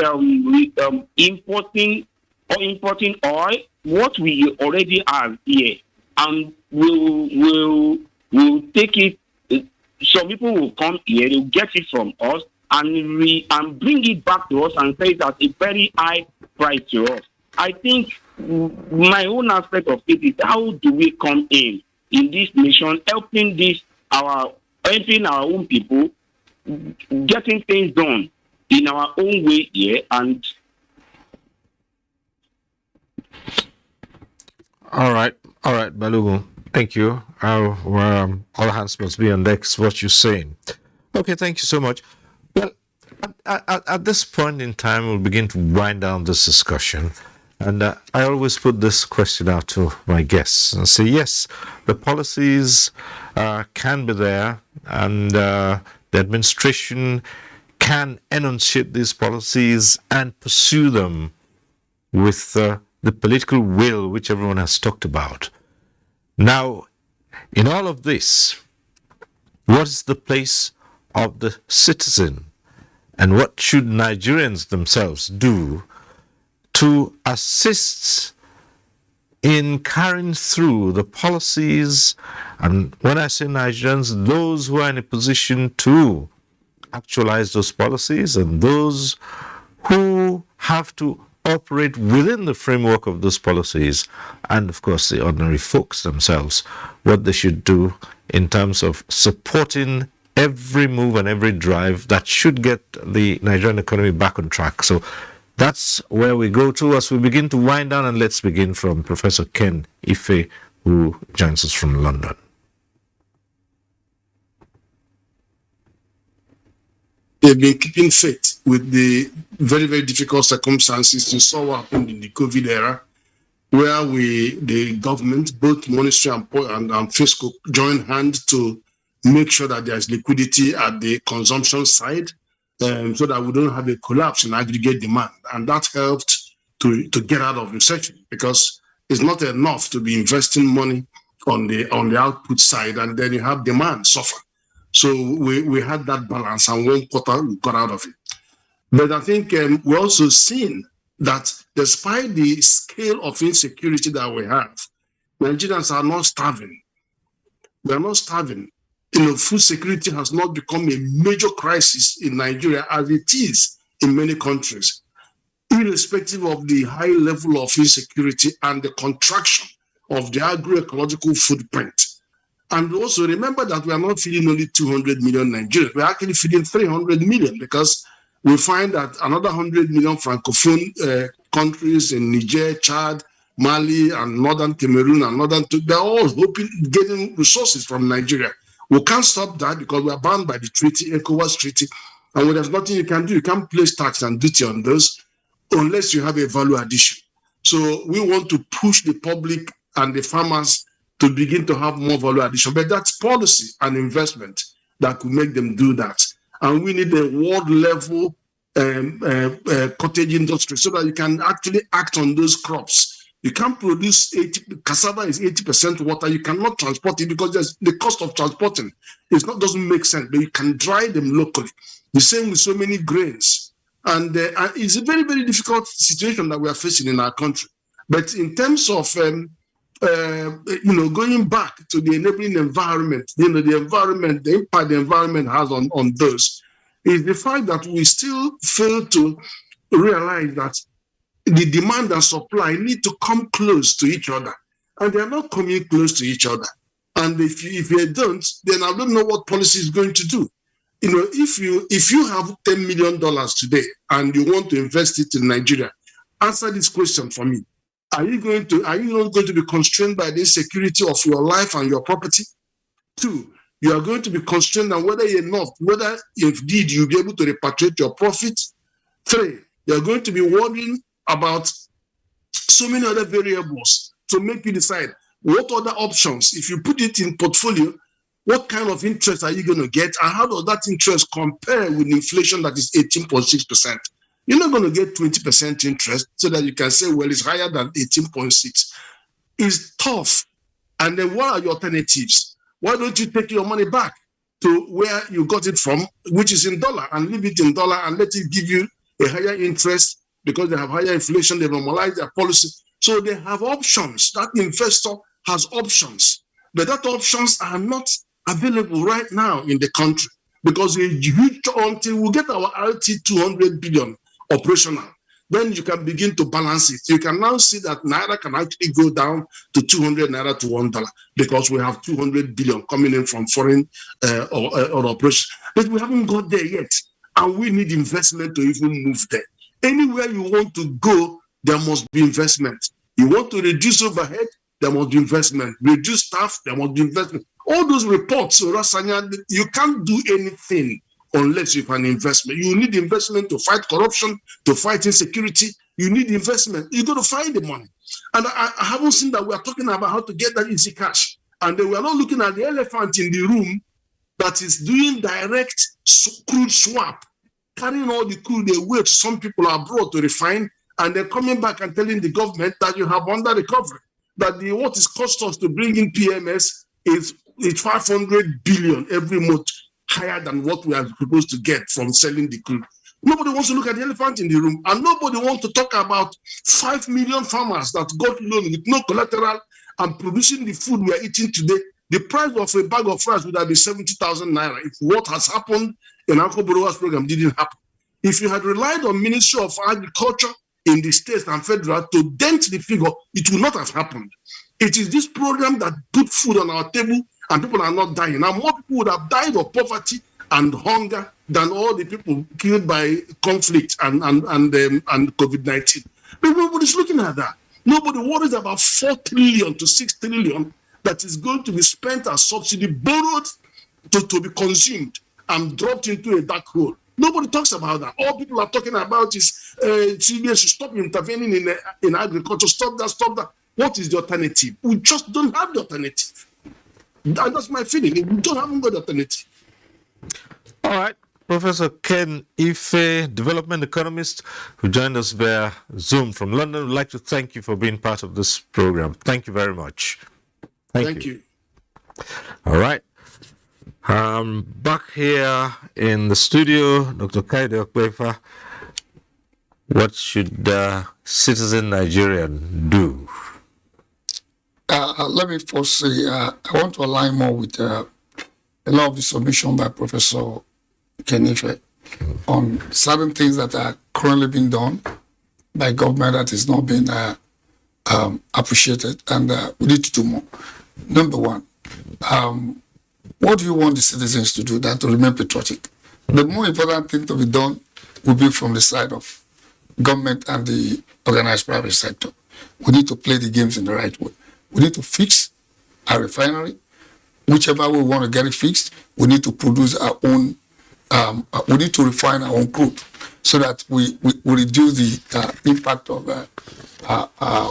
importing oil, what we already have here, and we'll take it. Some people will come here, they'll get it from us, and bring it back to us and say it at a very high price to us. I think my own aspect of it is how do we come in this nation, helping our own people, getting things done in our own way here. And all right, Balogun. Thank you. All hands must be on deck. What you're saying. Okay, thank you so much. Well, at this point in time, we'll begin to wind down this discussion. And I always put this question out to my guests and say, yes, the policies can be there, and the administration can enunciate these policies and pursue them with the political will which everyone has talked about. Now, in all of this, what is the place of the citizen, and what should Nigerians themselves do to assist in carrying through the policies? And when I say Nigerians, those who are in a position to actualize those policies and those who have to operate within the framework of those policies, and of course the ordinary folks themselves, what they should do in terms of supporting every move and every drive that should get the Nigerian economy back on track. So that's where we go to as we begin to wind down, and let's begin from Professor Ken Ife, who joins us from London. they've been keeping faith with the very, very difficult circumstances. You saw what happened in the COVID era, where the government, both monetary and fiscal, joined hands to make sure that there's liquidity at the consumption side, so that we don't have a collapse in aggregate demand. And that helped to get out of recession, because it's not enough to be investing money on the output side and then you have demand suffer. So we had that balance, and 1 quarter we got out of it. But I think we're also seeing that despite the scale of insecurity that we have, Nigerians are not starving. We are not starving. Food security has not become a major crisis in Nigeria as it is in many countries, irrespective of the high level of insecurity and the contraction of the agroecological footprint. And also remember that we are not feeding only 200 million Nigerians. We're actually feeding 300 million, because we find that another 100 million Francophone countries in Niger, Chad, Mali, and northern Cameroon, and they're all getting resources from Nigeria. We can't stop that because we are bound by the treaty, ECOWAS treaty, and there's nothing you can do. You can't place tax and duty on those unless you have a value addition. So we want to push the public and the farmers to begin to have more value addition. But that's policy and investment that could make them do that. And we need a world level cottage industry so that you can actually act on those crops. You can't produce cassava is 80% water. You cannot transport it because there's the cost of transporting. Doesn't make sense, but you can dry them locally. The same with so many grains. And it's a very, very difficult situation that we are facing in our country. But in terms of going back to the enabling environment, the environment, the impact the environment has on those, is the fact that we still fail to realize that the demand and supply need to come close to each other, and they are not coming close to each other. And if you don't, then I don't know what policy is going to do. If you have $10 million today and you want to invest it in Nigeria, answer this question for me. Are you not going to be constrained by the insecurity of your life and your property? 2, you are going to be constrained on whether indeed you'll be able to repatriate your profit. 3, you're going to be worrying about so many other variables to make you decide what other options, if you put it in portfolio, what kind of interest are you going to get, and how does that interest compare with inflation that is 18.6%? You're not going to get 20% interest so that you can say, well, it's higher than 18.6. It's tough. And then what are your alternatives? Why don't you take your money back to where you got it from, which is in dollar, and leave it in dollar and let it give you a higher interest because they have higher inflation, they normalize their policy. So they have options. That investor has options. But that options are not available right now in the country because until we get our RT 200 billion operational, then you can begin to balance it. You can now see that Naira can actually go down to 200 Naira to $1 because we have 200 billion coming in from foreign or operations. But we haven't got there yet. And we need investment to even move there. Anywhere you want to go, there must be investment. You want to reduce overhead, there must be investment. Reduce staff, there must be investment. All those reports, Rasanya, you can't do anything unless you have an investment. You need investment to fight corruption, to fight insecurity. You need investment. You got to find the money. And I haven't seen that we are talking about how to get that easy cash. And then we are not looking at the elephant in the room that is doing direct crude swap, carrying all the crude away to some people abroad to refine, and they're coming back and telling the government that you have under recovery, that what is cost us to bring in PMS is 500 billion every month, higher than what we are supposed to get from selling the crude. Nobody wants to look at the elephant in the room, and nobody wants to talk about 5 million farmers that got loan with no collateral and producing the food we are eating today. The price of a bag of rice would have been 70,000 naira if what has happened in Uncle Borowa's program didn't happen. If you had relied on Ministry of Agriculture in the states and federal to dent the figure, it would not have happened. It is this program that put food on our table and people are not dying. Now, more people would have died of poverty and hunger than all the people killed by conflict and COVID-19. But nobody's looking at that. Nobody worries about 4 trillion to 6 trillion that is going to be spent as subsidy, borrowed to be consumed and dropped into a dark hole. Nobody talks about that. All people are talking about is CBN should stop intervening in agriculture. Stop that. What is the alternative? We just don't have the alternative. That's my feeling. We don't have the alternative. All right. Professor Ken Ife, development economist, who joined us via Zoom from London. We'd like to thank you for being part of this program. Thank you very much. Thank you. All right. Back here in the studio, Dr. Kaide Okwefa. What should citizen Nigerian do? Let me first say, I want to align more with a lot of the submission by Professor Kenife on certain things that are currently being done by government that is not being appreciated, and we need to do more. Number one, what do you want the citizens to do that to remain patriotic? The more important thing to be done will be from the side of government and the organized private sector. We need to play the games in the right way. We need to fix our refinery. Whichever way we want to get it fixed, we need to produce our own, we need to refine our own crude so that we reduce the impact of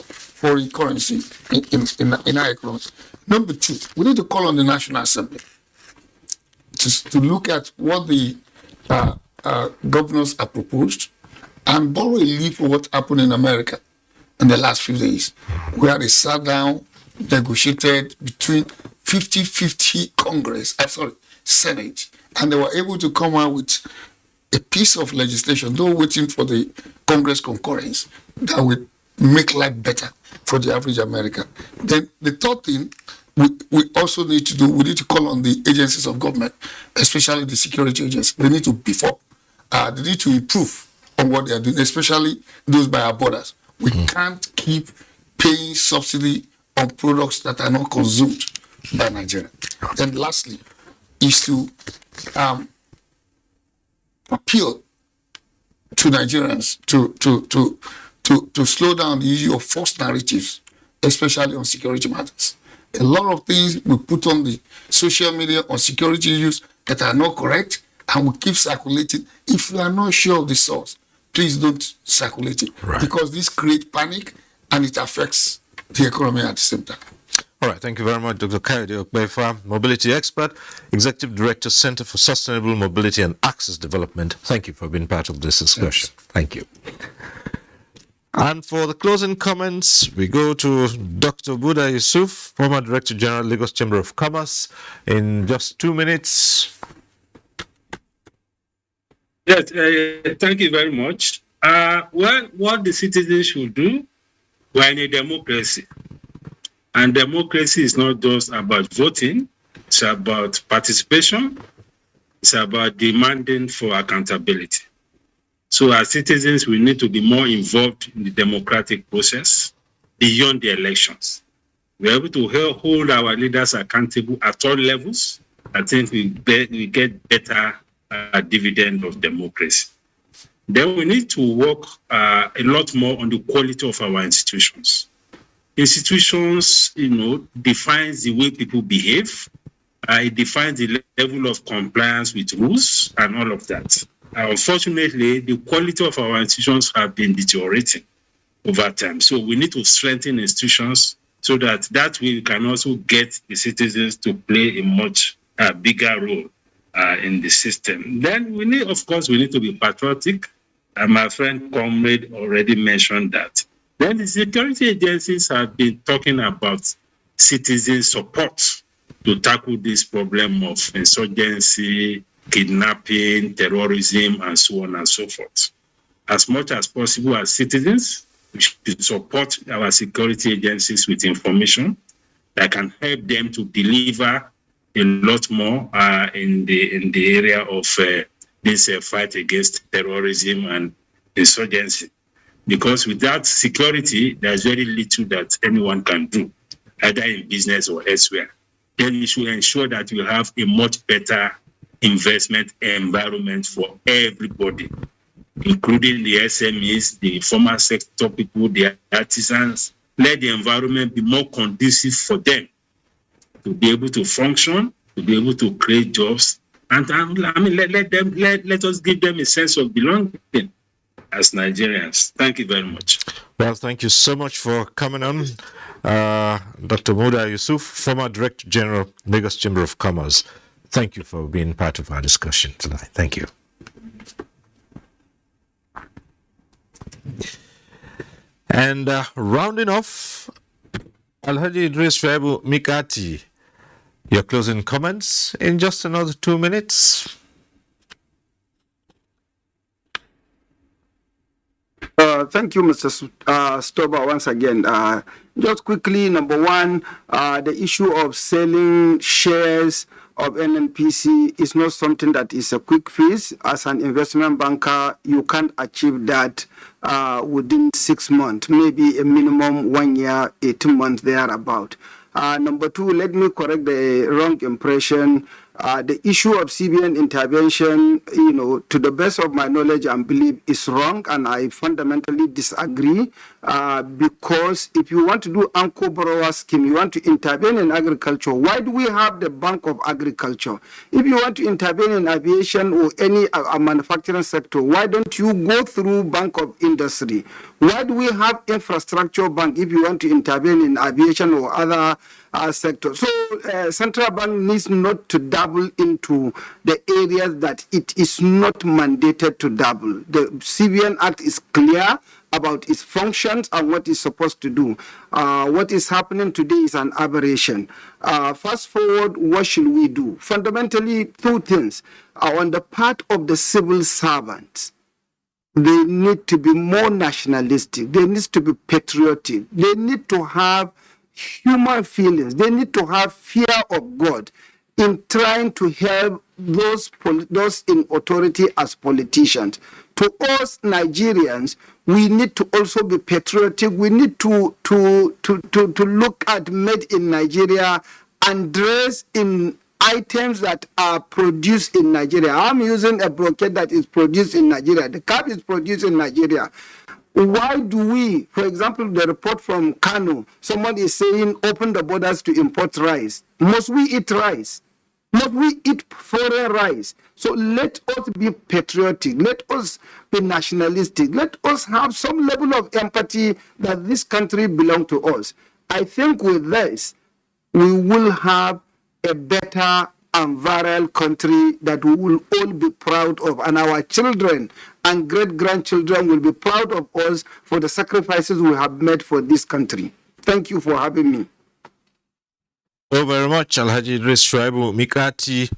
foreign currency in our economy. Number two, we need to call on the National Assembly to look at what the governors have proposed and borrow a lead from what happened in America in the last few days, where they sat down, negotiated between 50-50 Senate, and they were able to come out with a piece of legislation, though waiting for the Congress concurrence, that would make life better for the average American. Then the third thing we also need to do, we need to call on the agencies of government, especially the security agencies. They need to beef up. They need to improve on what they are doing, especially those by our borders. We can't keep paying subsidy on products that are not consumed by Nigeria. Then lastly is to appeal to Nigerians to slow down the issue of false narratives, especially on security matters. A lot of things we put on the social media on security issues that are not correct, and we keep circulating. If you are not sure of the source, please don't circulate it, because this creates panic and it affects the economy at the same time. All right, thank you very much, Dr. Kaide Okwefa, mobility expert, Executive Director, Center for Sustainable Mobility and Access Development. Thank you for being part of this discussion. Yes. Thank you. And for the closing comments, we go to Dr. Buda Yusuf, former Director General, Lagos Chamber of Commerce, in just 2 minutes. Yes, thank you very much. Well, what the citizens should do, we're in a democracy. And democracy is not just about voting, it's about participation, it's about demanding for accountability. So as citizens, we need to be more involved in the democratic process beyond the elections. We're able to hold our leaders accountable at all levels. I think we get better dividend of democracy. Then we need to work a lot more on the quality of our institutions. Institutions, defines the way people behave. It defines the level of compliance with rules and all of that. Unfortunately, the quality of our institutions have been deteriorating over time. So we need to strengthen institutions so that way we can also get the citizens to play a much bigger role in the system. Then we need to be patriotic. My friend Comrade already mentioned that. Then the security agencies have been talking about citizen support to tackle this problem of insurgency, kidnapping, terrorism, and so on and so forth. As much as possible as citizens, we should support our security agencies with information that can help them to deliver a lot more in the area of this fight against terrorism and insurgency. Because without security, there's very little that anyone can do, either in business or elsewhere. Then we should ensure that we have a much better investment environment for everybody, including the SMEs, the formal sector people, the artisans. Let the environment be more conducive for them to be able to function, to be able to create jobs, And I mean, let us give them a sense of belonging as Nigerians. Thank you very much. Well, thank you so much for coming on, Dr. Muda Yusuf, former Director General, Lagos Chamber of Commerce. Thank you for being part of our discussion tonight. Thank you. And rounding off, Alhaji Idris Shaibu Mikati, your closing comments in just another 2 minutes. Thank you, Mr. Stober, once again. Just quickly, number one, the issue of selling shares of NNPC is not something that is a quick fix. As an investment banker, you can't achieve that within 6 months, maybe a minimum 1 year, 18 months thereabout. Number two, let me correct the wrong impression. The issue of CBN intervention, to the best of my knowledge and belief, is wrong, and I fundamentally disagree. Because if you want to do anchor borrower scheme, you want to intervene in agriculture. Why do we have the Bank of Agriculture? If you want to intervene in aviation or any manufacturing sector, why don't you go through Bank of Industry? Why do we have infrastructure bank if you want to intervene in aviation or other sectors? So central bank needs not to dabble into the areas that it is not mandated to dabble. The CBN Act is clear about its functions and what it's supposed to do. What is happening today is an aberration. Fast forward, what should we do? Fundamentally, two things. On the part of the civil servants, they need to be more nationalistic. They need to be patriotic. They need to have human feelings. They need to have fear of God in trying to help those in authority as politicians. To us Nigerians, we need to also be patriotic. We need to look at made in Nigeria and dress in items that are produced in Nigeria. I'm using a brocade that is produced in Nigeria. The cap is produced in Nigeria. Why do we, for example, the report from Kano, someone is saying open the borders to import rice. Must we eat rice? Must we eat foreign rice? So let us be patriotic. Let us be nationalistic. Let us have some level of empathy that this country belongs to us. I think with this, we will have a better and virile country that we will all be proud of, and our children and great-grandchildren will be proud of us for the sacrifices we have made for this country. Thank you for having me. Thank you very much, Alhaji Idris Shuaibu Mikati,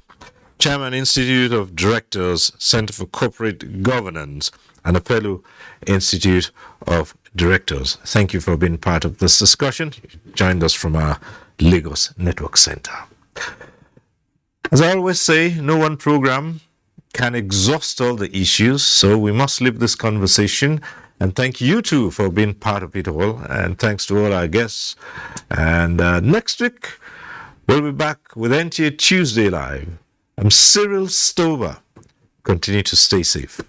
Chairman, Institute of Directors, Center for Corporate Governance, and a fellow Institute of Directors. Thank you for being part of this discussion. You joined us from our Lagos Network Center. As I always say, no one program can exhaust all the issues, so we must leave this conversation. And thank you too for being part of it all. And thanks to all our guests. And next week, we'll be back with NTA Tuesday Live. I'm Cyril Stover. Continue to stay safe.